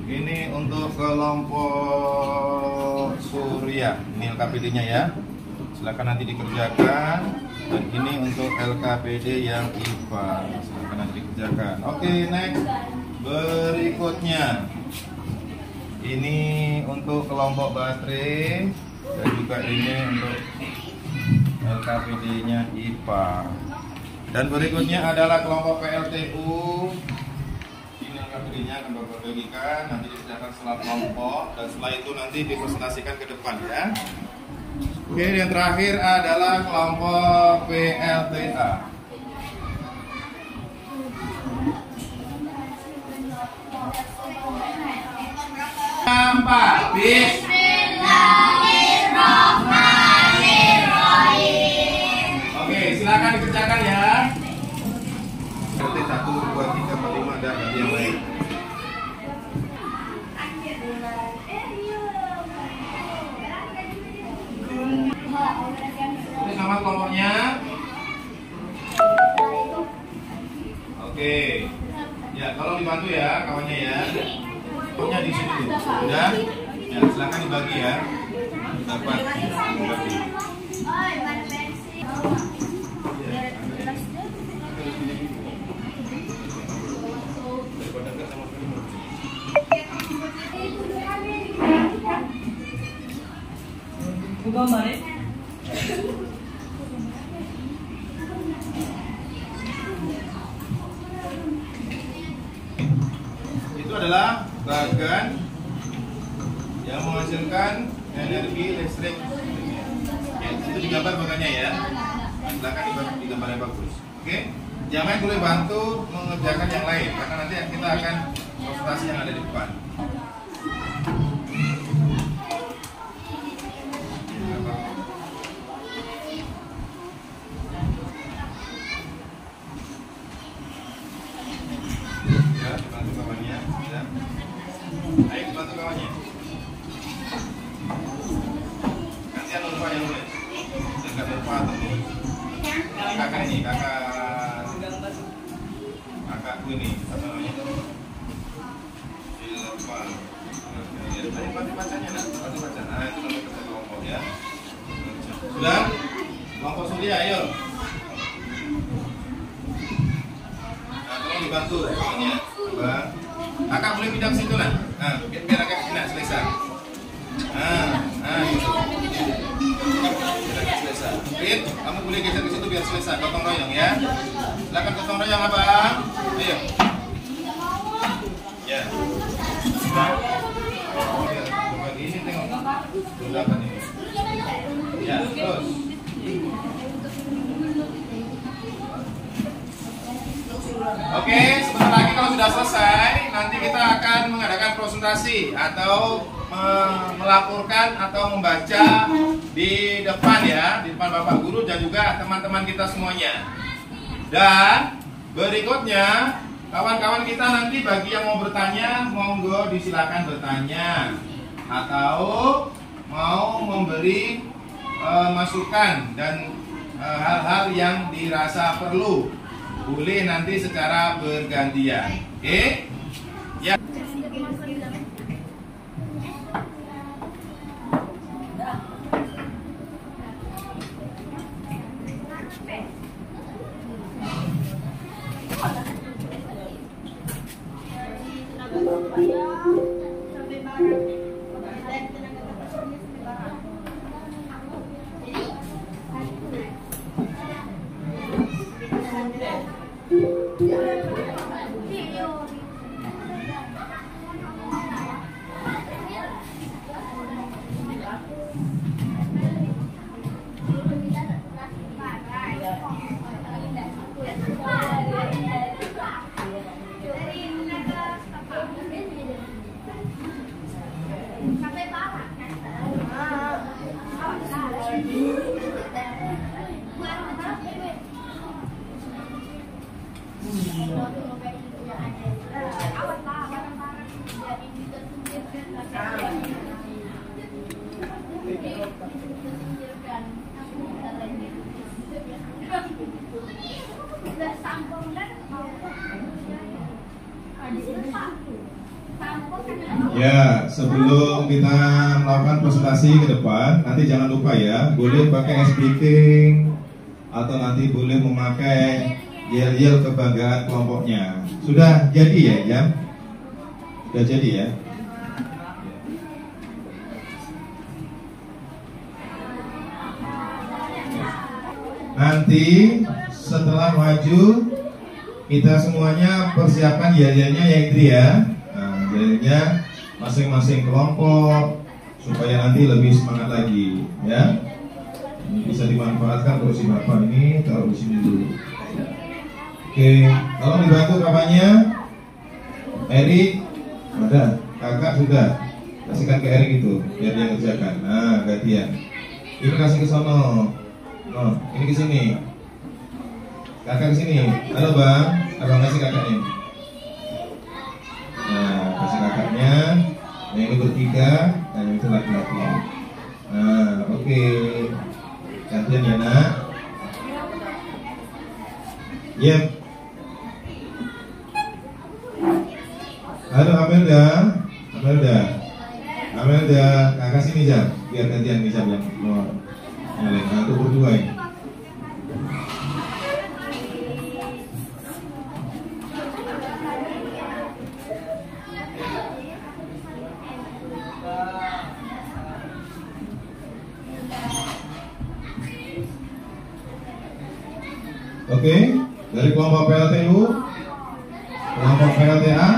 Ini untuk kelompok surya. Ini LKPD-nya ya. Silakan nanti dikerjakan. Dan ini untuk LKPD yang IPA. Silakan nanti dikerjakan. Oke, next. Berikutnya. Ini untuk kelompok baterai dan juga ini untuk LKPD-nya IPA. Dan berikutnya adalah kelompok PLTU. Ini LKPD-nya akan Bapak bagikan, nanti dikerjakan setelah kelompok dan setelah itu nanti dipresentasikan ke depan ya. Oke, yang terakhir adalah kelompok PLTA. Empat, Bismillahirrahmanirrahim. Oke, silakan dikerjakan ya. RT 1, 2, 3, 4, 5 dan nanti yang lain. Ini nama kelompoknya. Oke. Ya, tolong dibantu ya kawannya ya. Kelompoknya di situ. Sudah? Ya, silakan dibagi ya. Dapat dibagi. Gambar ya? Itu adalah bagan yang menghasilkan energi listrik. Ya, itu digambar bagannya ya. Silakan digambar yang bagus. Oke. Yang lain boleh bantu mengerjakan yang lain karena nanti kita akan presentasi yang ada di depan. Ya, bantu kawannya. Ya. Ayo bantu kawannya. Kasihan lupa yang nulis. Jangan lupa tulis. Kakak ini, kakakku ini, apa namanya? Silpan. Jadi bantu bacanya, nak. Bantu baca. Nah, itu namanya kerja kelompok ya. Sudah? Kelompok surya, ayo. Nah, tolong dibantu ya. Bang. Kakak boleh pindah ke situ lah. Nah, biar agak enak selesai. Gitu. Biar agak selesai. Fit, kamu boleh geser ke situ biar selesai. Gotong royong ya. Silakan gotong royong, Abang. Ayo. Ya. Coba ini tengok. Sudah kan ini. Ya, terus. Oke, sebentar lagi kalau sudah selesai, nanti kita akan mengadakan presentasi atau melaporkan atau membaca di depan ya, di depan Bapak Guru dan juga teman-teman kita semuanya. Dan berikutnya, kawan-kawan kita nanti bagi yang mau bertanya, monggo disilakan bertanya atau mau memberi masukan dan hal-hal yang dirasa perlu. Boleh nanti secara bergantian. Oke? Ya. Ya, sebelum kita melakukan presentasi ke depan, nanti jangan lupa ya, boleh pakai speaking atau nanti boleh memakai yel-yel kebanggaan kelompoknya. Sudah jadi ya, Jam? Sudah jadi ya? Nanti setelah maju, kita semuanya persiapkan yel-yelnya ya Idri ya. Nah, yel-yelnya masing-masing kelompok supaya nanti lebih semangat lagi ya. Ini bisa dimanfaatkan kursi Bapak ini, taruh di sini dulu. Oke, tolong dibantu kakaknya. Eri, ada, kakak sudah. Kasihkan ke Eri itu, biar dia kerjakan. Nah, gantian. Ini kasih ke sono. Oh, ini ke sini. Kakak ke sini. Halo Bang, abang kasih kakaknya. Nah, kasih kakaknya. Nah, ini bertiga, dan ini laki-laki. Nah, oke. Gantian ya nak. Yep. Halo Amelda, kakak sini Jam, biar gantian nih Jam yang keluar. Nah, itu berdua ini. Oke, dari kelompok PLTU, kelompok PLTA.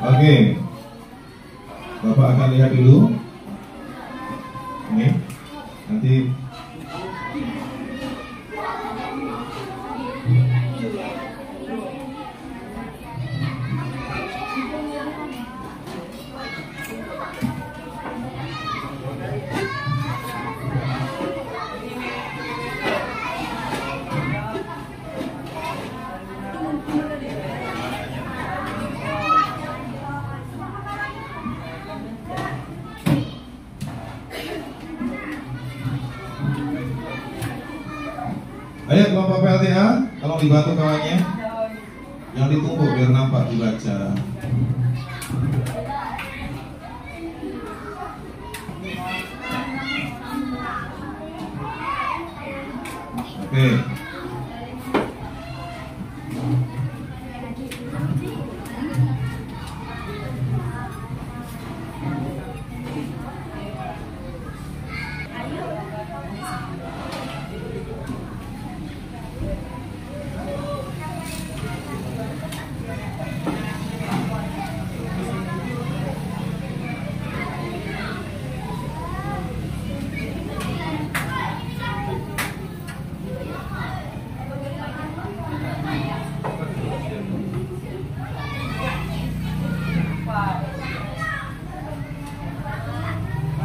Oke, Bapak akan lihat dulu. Ini nanti Ayo kelompok PLTA, tolong dibantu kawannya. Yang ditumpuk biar nampak dibaca. Oke.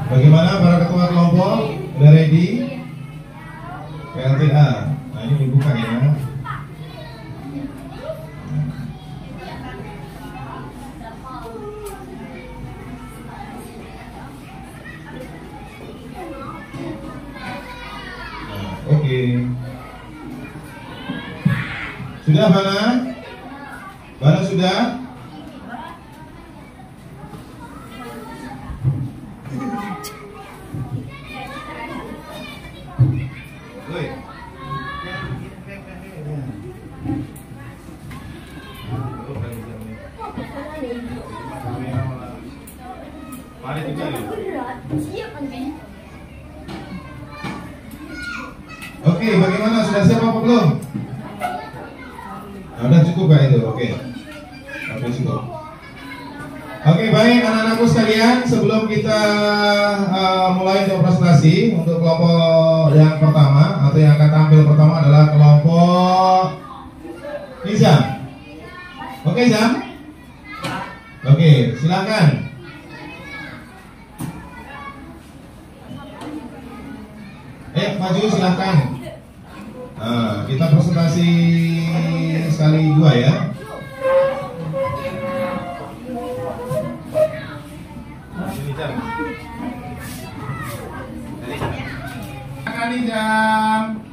Bagaimana para ketua kelompok? Udah ready? PLTA. Nah ini dibuka ya. Oke. Sudah Bana? Bana sudah? Oke, bagaimana? Sudah siap apa belum? Nah, udah cukup gak itu? Oke. Oke, cukup. Oke, baik anak-anakku sekalian, sebelum kita mulai untuk presentasi untuk kelompok yang pertama atau yang akan tampil pertama adalah kelompok Nizam. Oke, Zam? Oke, silakan. Maju silakan. Nah, kita presentasi sekali dua ya.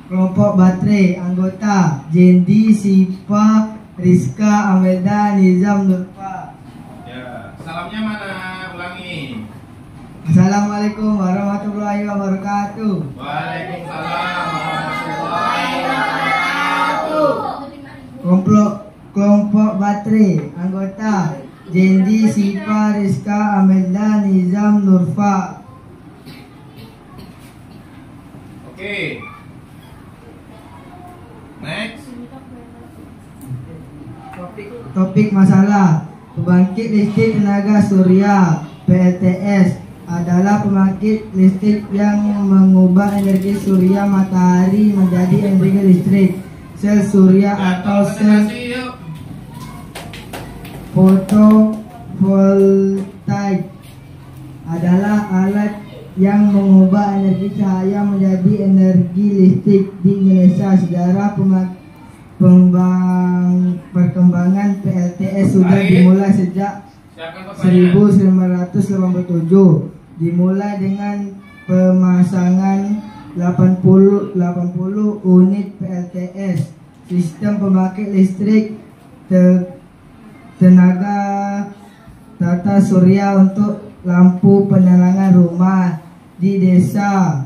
Kelompok baterai anggota Jendi, Sipa, Rizka, Amelda, Nizam, Nurfa. Ya, salamnya mana? Ulangi. Assalamualaikum warahmatullahi wabarakatuh. Waalaikumsalam warahmatullahi wabarakatuh. Kelompok baterai anggota Jendi, Sipa, Rizka, Amelda, Nizam, Nurfa. Oke. Next. Topik masalah pembangkit listrik tenaga surya PLTS adalah pembangkit listrik yang mengubah energi surya matahari menjadi energi listrik. Sel surya atau sel fotovoltaik adalah alat yang mengubah energi cahaya menjadi energi listrik di Indonesia. Sejarah perkembangan PLTS sudah dimulai sejak 1987. Dimulai dengan pemasangan 80 unit PLTS, sistem pembangkit listrik tenaga tata surya untuk lampu penerangan rumah di desa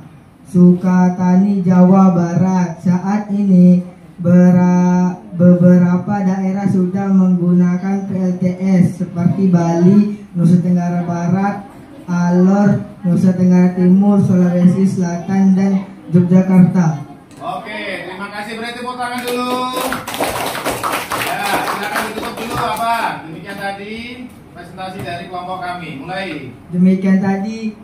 Sukatani, Jawa Barat. Saat ini beberapa daerah sudah menggunakan PLTS seperti Bali, Nusa Tenggara Barat, Alor, Nusa Tenggara Timur, Sulawesi Selatan, dan Yogyakarta. Oke, terima kasih. Beri tepuk tangan dulu. Ya, silakan ditutup dulu, Abang. Demikian tadi presentasi dari kelompok kami. Mulai. Demikian tadi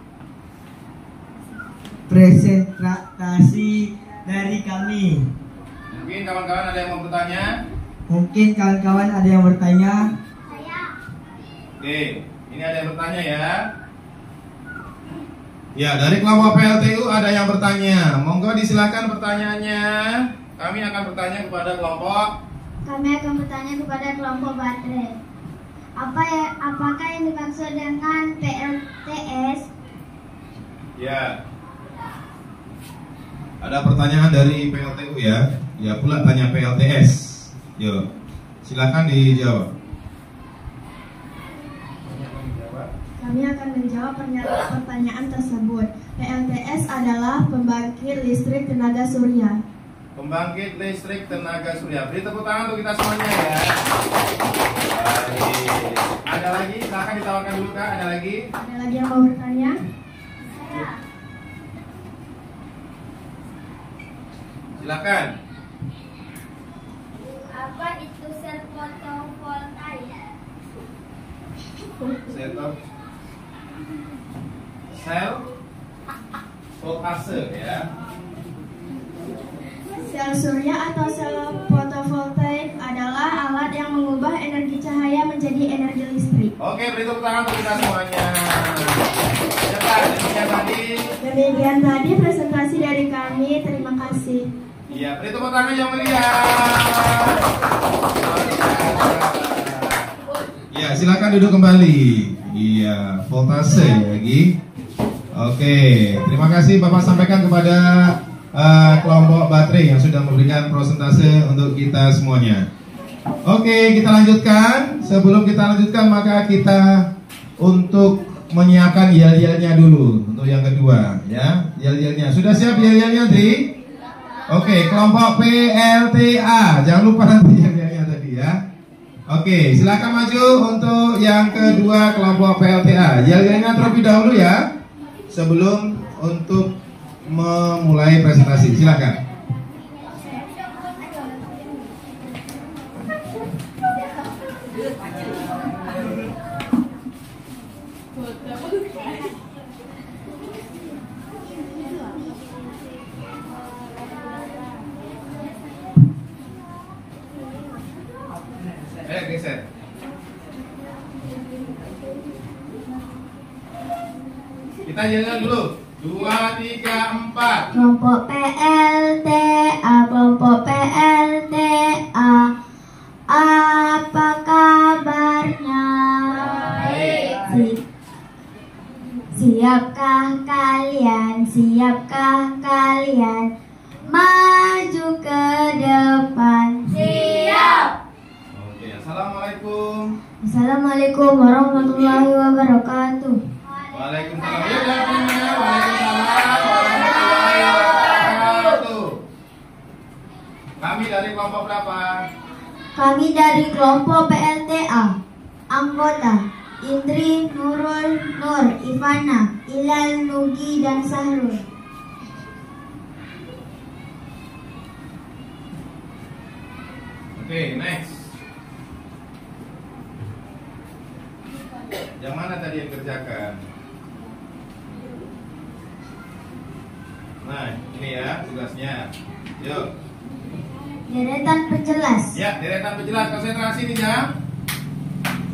presentasi dari kami. Mungkin kawan-kawan ada yang mau bertanya? Mungkin kawan-kawan ada yang bertanya. Oke, ini ada yang bertanya ya. Ya, dari kelompok PLTU ada yang bertanya. Monggo disilakan pertanyaannya. Kami akan bertanya kepada kelompok. Kami akan bertanya kepada kelompok baterai. Apakah yang dimaksud dengan PLTS? Ya. Ada pertanyaan dari PLTU ya. Ya pula tanya PLTS. Yuk, silakan dijawab. Kami akan menjawab pertanyaan tersebut. PLTS adalah pembangkit listrik tenaga surya. Pembangkit listrik tenaga surya. Beri tepuk tangan untuk kita semuanya ya. Baik. Ada lagi? Silakan ditawarkan dulu Kak. Ada lagi? Ada lagi yang mau bertanya? Silakan. Apa itu sel fotovoltaik? Sel voltase ya. Sel surya atau sel fotovoltaik adalah alat yang mengubah energi cahaya menjadi energi listrik. Oke, beri tepuk tangan untuk kita semuanya. Demikian tadi presentasi dari kami. Terima kasih. Iya, beri tepuk tangan yang meriah. Ya, silakan duduk kembali. Iya, voltase lagi. Oke, terima kasih Bapak sampaikan kepada kelompok baterai yang sudah memberikan presentase untuk kita semuanya. Oke, kita lanjutkan. Sebelum kita lanjutkan, maka kita untuk menyiapkan yel-yelnya dulu untuk yang kedua, ya. Yel-yelnya sudah siap yel-yelnya, Dri? Oke, kelompok PLTA, jangan lupa nanti yel-yelnya tadi ya. Oke, silakan maju untuk yang kedua kelompok PLTA. Yel-yelnya terlebih dahulu ya, sebelum untuk memulai presentasi. Silakan. Geser. Kita jalan dulu. 2, 3, 4. Kelompok PLTA, kelompok PLTA, apa kabarnya? Siapkah kalian? Siapkah kalian maju ke depan? Siap. Oke, assalamualaikum. Assalamualaikum warahmatullahi wabarakatuh. Waalaikumsalam. Yuk, jawabnya. Waalaikumsalam warahmatullahi wabarakatuh. Kami dari kelompok berapa? Kami dari kelompok PLTA. Anggota Indri, Nurul, Nur, Ivana, Ilal, Nugi, dan Sahrul. Oke, next. Yang mana tadi yang kerjakan? Nah, ini ya tugasnya. Yuk. Deretan penjelas. Ya, deretan penjelas. Konsentrasi nih ya.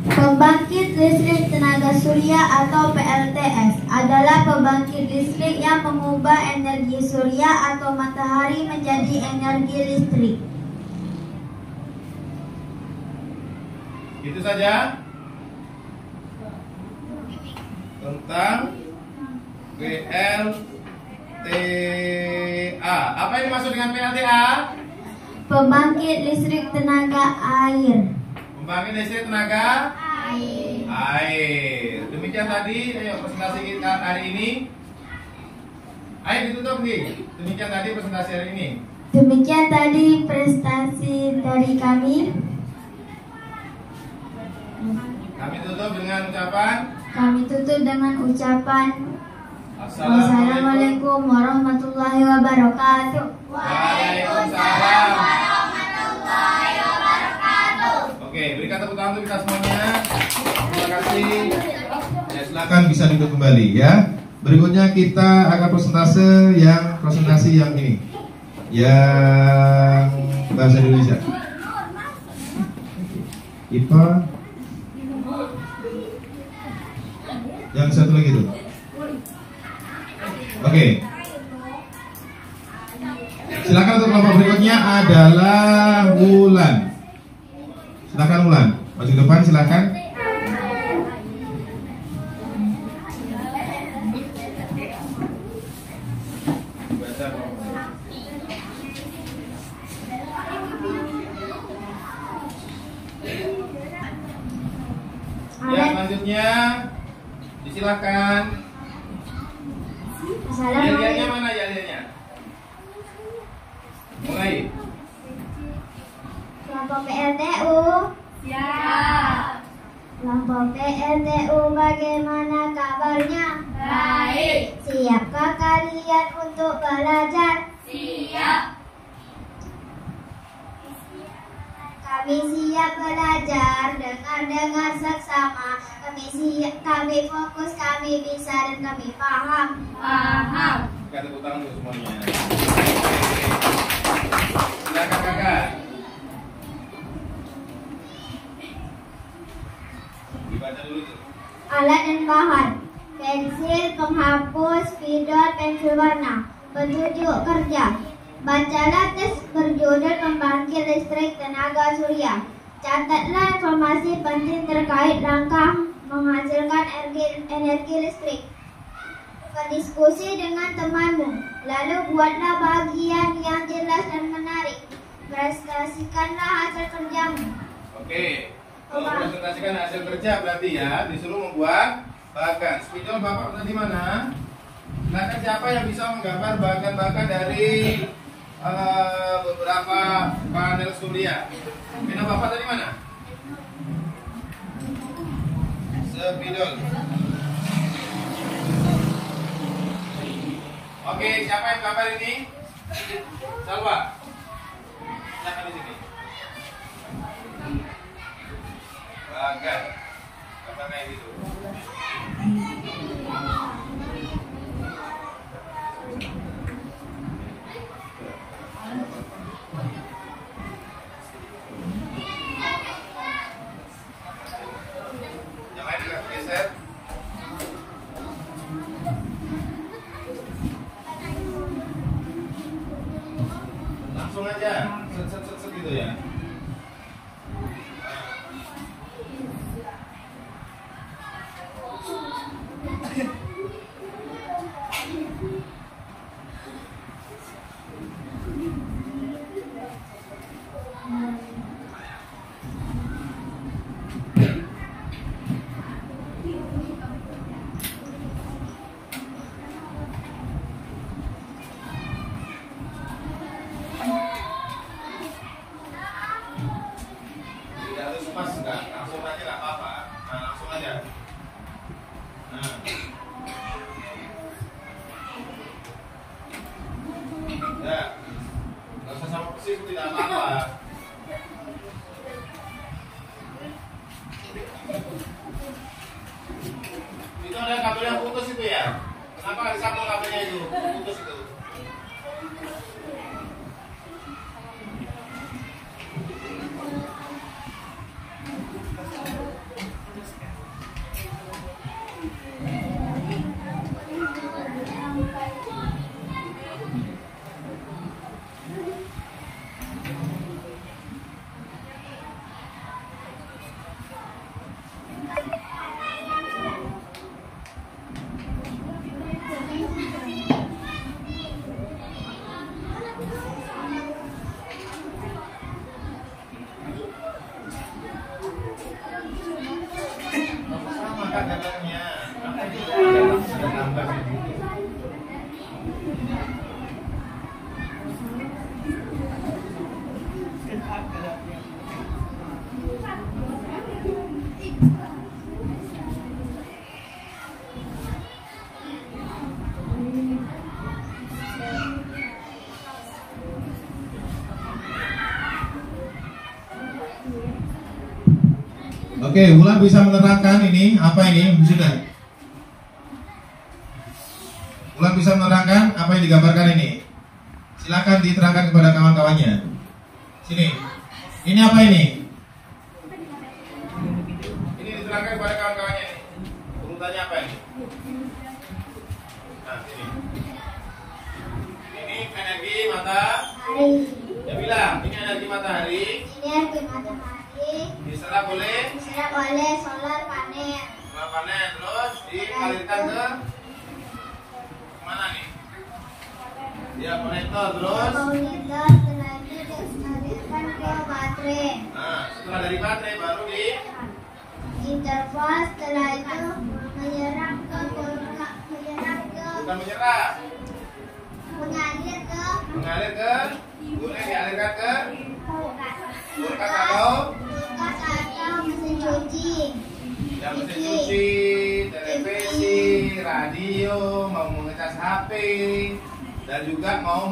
Pembangkit listrik tenaga surya atau PLTS adalah pembangkit listrik yang mengubah energi surya atau matahari menjadi energi listrik. Itu saja tentang PLTA. Apa yang dimaksud dengan PLTA? Pembangkit listrik tenaga air. Pembangkit listrik tenaga air. Demikian tadi, ayo presentasi kita hari ini. Ayo ditutup nih. Demikian tadi presentasi hari ini. Demikian tadi prestasi dari kami. Kami tutup dengan ucapan Kami tutup dengan ucapan Assalamualaikum Wassalamualaikum warahmatullahi wabarakatuh. Waalaikumsalam warahmatullahi wabarakatuh. Oke, berikan tepuk tangan untuk kita semuanya. Terima kasih. Ya, silakan bisa duduk kembali ya. Berikutnya kita akan presentasi yang ini. Yang bahasa Indonesia. IPA. Yang satu lagi tuh. Oke. Silakan untuk kelompok berikutnya adalah Wulan. Silakan Wulan, maju ke depan silakan. Selanjutnya disilahkan. Assalamualaikum. Yel-yelnya mana yel-yelnya? Mulai. Kelompok PLTU. Siap. Kelompok PLTU bagaimana kabarnya? Baik. Siapkah kalian untuk belajar? Siap. Kami siap belajar, dengar seksama. Kami fokus, kami bisa dan kami paham. Paham. Oke, tepuk tangan untuk semuanya. Silakan kakak. Dibaca dulu tuh. Alat dan bahan: pensil, penghapus, spidol, pensil warna. Petunjuk kerja: bacalah tes berjudul pembangkit listrik tenaga surya. Catatlah informasi penting terkait langkah menghasilkan energi listrik. Berdiskusi dengan temanmu, lalu buatlah bagian yang jelas dan menarik. Presentasikanlah hasil kerjamu. Oke. Kalau presentasikan hasil kerja berarti ya disuruh membuat bagan. Spidol Bapak tadi mana? Silakan siapa yang bisa menggambar bagan-bagan dari beberapa panel surya. Pena Bapak tadi mana? Spidol. Oke, siapa yang gambar ini? Salwa. Silakan di sini. Bagan. Gambar kayak gitu. Yang lain juga geser. Langsung aja, set gitu ya. Tidak harus pas enggak, langsung aja nggak apa-apa. Nah, langsung aja. Nah. Ya. Nggak usah sama persis, tidak apa-apa. Itu ada kabel yang putus itu ya? Kenapa nggak disambung kabelnya itu? Putus itu. Sama kan gambarnya. Apa itu? Ada tambah gitu. Oke, Ulan bisa menerangkan ini apa ini? Sudah. Ulan bisa menerangkan apa yang digambarkan ini? Silakan diterangkan kepada kawan-kawannya. Sini. Ini apa ini? Ini diterangkan kepada kawan-kawannya. Urutannya apa ini? Nah, ini. Ini energi matahari. Ya bilang, ini energi matahari. Ini energi matahari. Diserap oleh solar panel. solar panel, terus dialirkan ke mana nih? Ya konektor, terus Konektor selanjutnya dialirkan ke baterai. nah setelah dari baterai baru di Ini interval, setelah itu menyerap ke Bukan menyerah. mengalir ke Mengalir ke, boleh dialirkan ke kulkas kulkas atau mesin cuci. yang mesin cuci, televisi, radio, mau mengecas HP, dan juga mau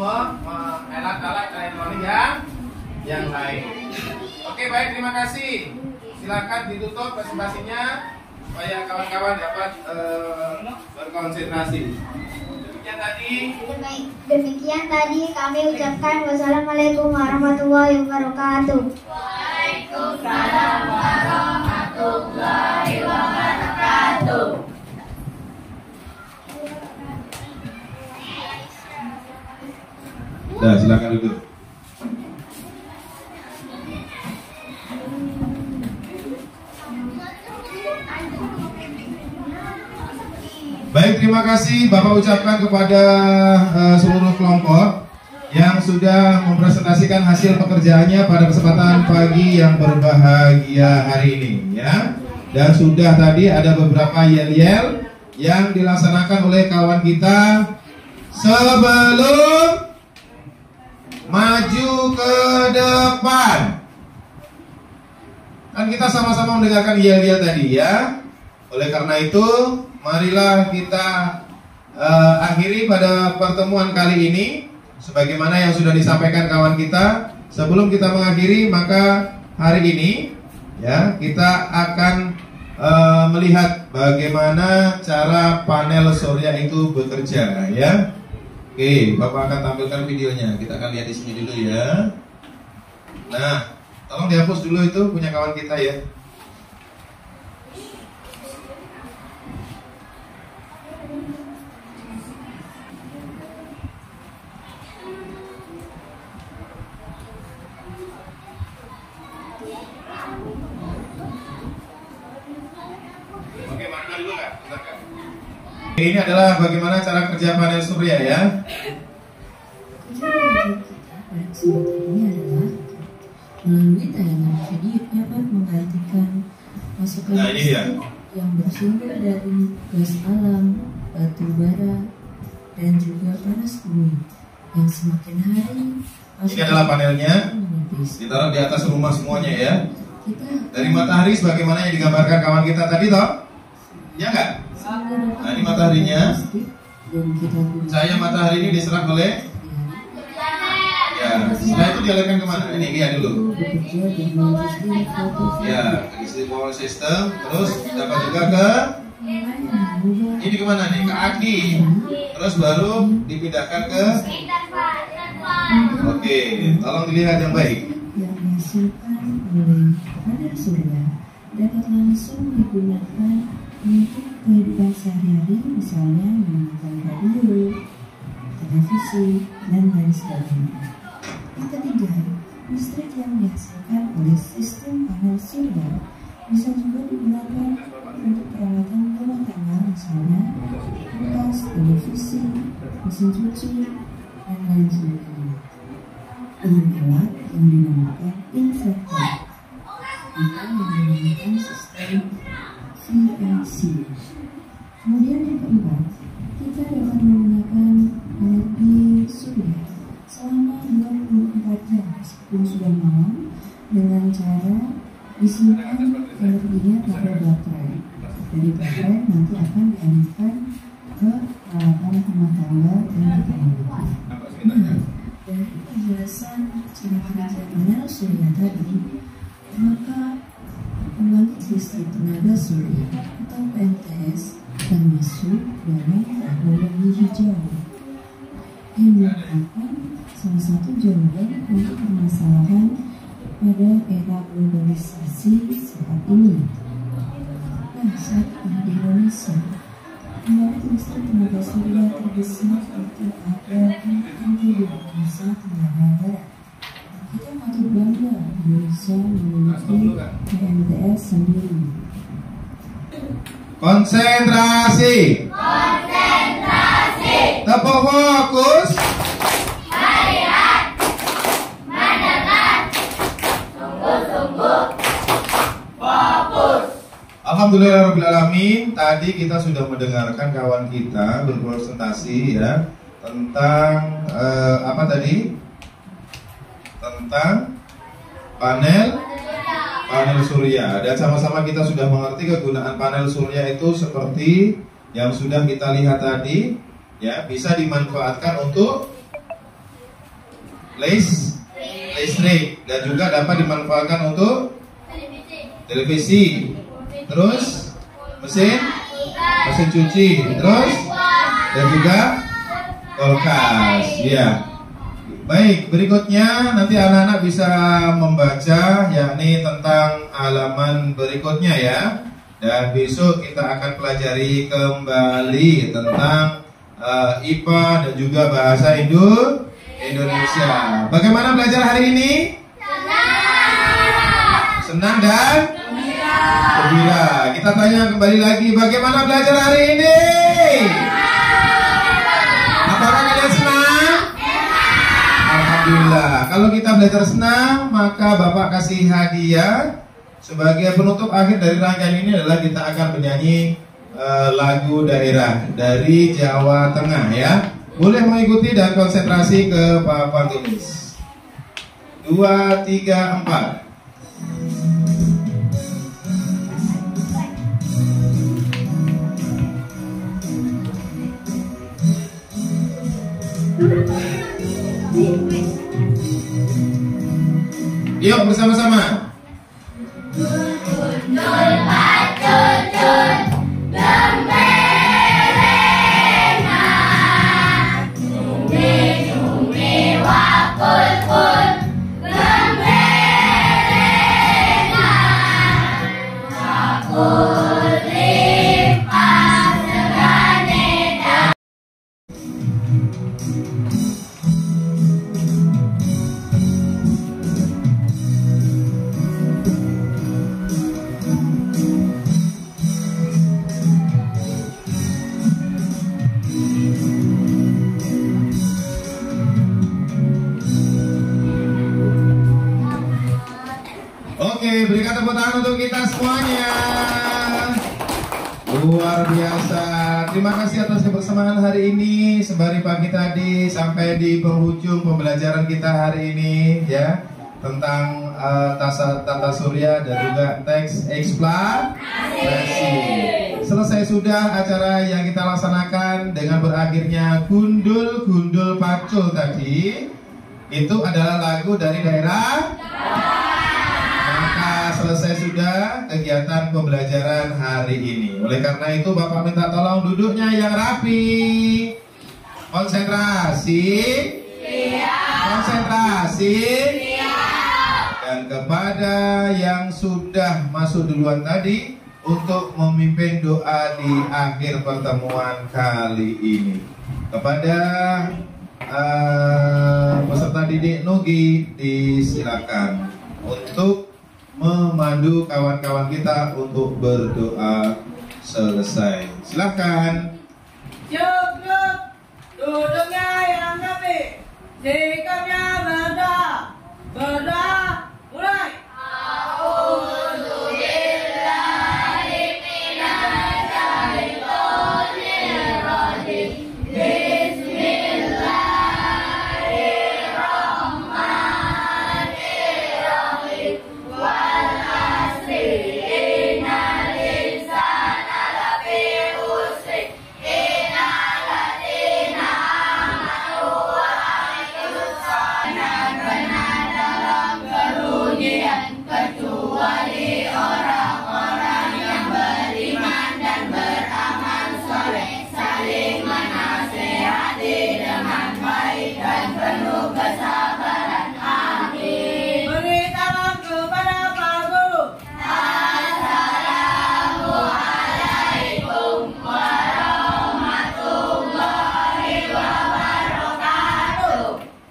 alat-alat elektronik yang lain. Oke, baik, terima kasih. Silakan ditutup presentasinya supaya kawan-kawan dapat berkonsentrasi. Demikian tadi kami ucapkan wassalamualaikum warahmatullahi wabarakatuh. Waalaikumsalam warahmatullahi wabarakatuh. Nah, silakan duduk. Baik, terima kasih Bapak ucapkan kepada seluruh kelompok yang sudah mempresentasikan hasil pekerjaannya pada kesempatan pagi yang berbahagia hari ini, ya. Dan sudah tadi ada beberapa yel-yel yang dilaksanakan oleh kawan kita sebelum maju ke depan. Kan kita sama-sama mendengarkan yel-yel tadi, ya. Oleh karena itu, marilah kita akhiri pada pertemuan kali ini sebagaimana yang sudah disampaikan kawan kita. Sebelum kita mengakhiri, maka hari ini ya kita akan melihat bagaimana cara panel surya itu bekerja, ya. Oke, Bapak akan tampilkan videonya. Kita akan lihat di sini dulu, ya. Nah, tolong dihapus dulu itu punya kawan kita, ya. Ini adalah bagaimana cara kerja panel surya, ya. Tujuan kita pada kesempatan ini adalah melalui tayangan video dapat menggantikan masukan listrik yang bersumber dari gas alam, batu bara, dan juga panas bumi yang semakin hari ini adalah panelnya ditaruh di atas rumah semuanya, ya. Dari matahari sebagaimana yang digambarkan kawan kita tadi, toh? Ya enggak? Nah, ini mataharinya. Cahaya matahari ini diserap oleh ya, setelah itu dialirkan kemana? Ini dia dulu. Ya, listrik power system. Terus dapat juga ke ini kemana nih? Ke aki. Terus baru dipindahkan ke oke, tolong dilihat yang baik. Yang dihasilkan oleh panel surya dapat langsung digunakan untuk kehidupan sehari-hari, misalnya menggunakan radio, televisi, dan lain sebagainya. Yang ketiga, listrik yang dihasilkan oleh sistem panel surya bisa juga digunakan untuk peralatan rumah tangga, misalnya kulkas, televisi, mesin cuci, dan lain sebagainya. Dengan alat yang dinamakan inverter atau yang dinamakan sistem VNC. Kemudian yang keempat, kita dapat menggunakan energi surya selama 24 jam sebelum sudah malam dengan cara disimpan energinya pada baterai. Dari baterai nanti akan dialihkan ke peralatan rumah tangga dan teknologi. Dari penjelasan cara kerja panel surya tadi, maka pembangkit listrik tenaga surya atau PLTS akan masuk dalam teknologi hijau yang merupakan salah satu jawaban untuk permasalahan pada era globalisasi saat ini. Nah, saat ini di Indonesia, pembangkit listrik tenaga surya terbesar itu ada di Indonesia Tenggara Barat. Kita patut bangga Indonesia memiliki PLTS sendiri. Konsentrasi. Tepuk fokus. Melihat, mendengar, sungguh-sungguh, fokus. Alhamdulillahirrahmanirrahim. Tadi kita sudah mendengarkan kawan kita berpresentasi ya tentang apa tadi? Tentang panel surya. Dan sama-sama kita sudah mengerti kegunaan panel surya itu seperti yang sudah kita lihat tadi, ya, bisa dimanfaatkan untuk listrik dan juga dapat dimanfaatkan untuk televisi, terus mesin cuci, terus dan juga kulkas. Ya. Baik, berikutnya nanti anak-anak bisa membaca yakni tentang halaman berikutnya ya. Dan besok kita akan pelajari kembali tentang IPA dan juga bahasa Indonesia. Bagaimana belajar hari ini? Senang dan gembira. Kita tanya kembali lagi, bagaimana belajar hari ini? Apakah kalian senang? Alhamdulillah. Kalau kita belajar senang, maka Bapak kasih hadiah. Sebagai penutup akhir dari rangkaian ini adalah kita akan menyanyi lagu daerah dari Jawa Tengah ya. Boleh mengikuti dan konsentrasi ke papan tulis. 2, 3, 4. Yuk bersama-sama. Gundul pacudut gembelengan, Numi wapul-pul gembelengan, Wapul lipas segane dan berikan tepuk tangan untuk kita semuanya. Luar biasa. Terima kasih atas kebersamaan hari ini. Sembari pagi tadi sampai di penghujung pembelajaran kita hari ini ya tentang tata surya dan juga teks eksplanasi. Selesai sudah acara yang kita laksanakan dengan berakhirnya gundul pacul tadi. Itu adalah lagu dari daerah. Selesai sudah kegiatan pembelajaran hari ini. Oleh karena itu Bapak minta tolong duduknya yang rapi. Konsentrasi. Konsentrasi. Dan kepada yang sudah masuk duluan tadi untuk memimpin doa di akhir pertemuan kali ini. Kepada peserta didik Nugi disilakan untuk memandu kawan-kawan kita untuk berdoa selesai. Silahkan. Yuk, duduknya yang rapi, sikapnya berdoa, mulai.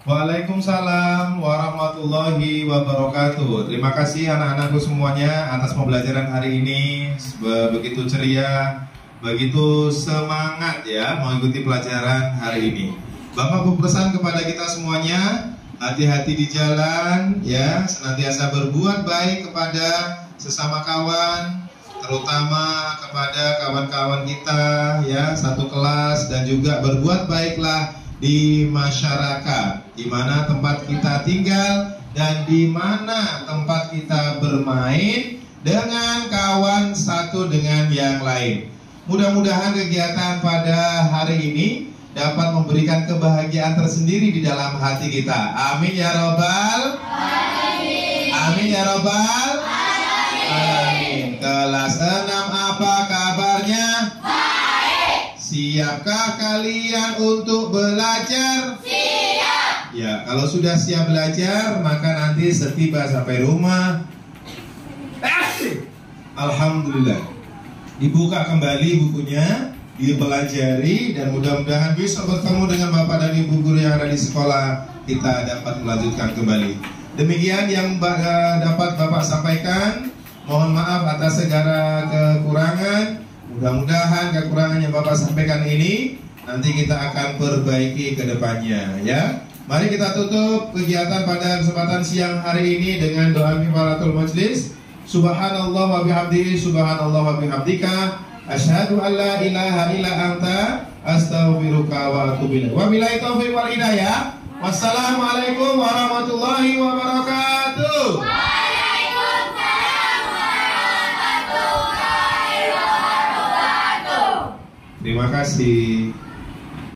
Waalaikumsalam warahmatullahi wabarakatuh. Terima kasih anak-anakku semuanya atas pembelajaran hari ini. Begitu ceria, begitu semangat ya mengikuti pelajaran hari ini. Bapak berpesan kepada kita semuanya, hati-hati di jalan ya, senantiasa berbuat baik kepada sesama kawan, terutama kepada kawan-kawan kita ya satu kelas, dan juga berbuat baiklah di masyarakat, di mana tempat kita tinggal dan di mana tempat kita bermain dengan kawan satu dengan yang lain. Mudah-mudahan kegiatan pada hari ini dapat memberikan kebahagiaan tersendiri di dalam hati kita. Amin ya robbal alamin. Amin ya robbal alamin. Kelas 6 apa kabarnya? Baik. Siapkah kalian untuk belajar? Siap. Ya, kalau sudah siap belajar, maka nanti setiba sampai rumah, alhamdulillah, dibuka kembali bukunya, dipelajari, dan mudah-mudahan bisa bertemu dengan Bapak dan Ibu guru yang ada di sekolah, kita dapat melanjutkan kembali. Demikian yang dapat Bapak sampaikan. Mohon maaf atas segala kekurangan. Mudah-mudahan kekurangan yang Bapak sampaikan ini nanti kita akan perbaiki ke depannya ya. Mari kita tutup kegiatan pada kesempatan siang hari ini dengan doa kifaratul majlis. Subhanallah wa bihamdihi, subhanallah wa bihamdika, asyhadu an la ilaha illa anta, astaghfiruka wa atubu ilaik. Wabillahi taufiq wal hidayah. Wassalamualaikum warahmatullahi wabarakatuh. Waalaikumsalam warahmatullahi wabarakatuh. Terima kasih.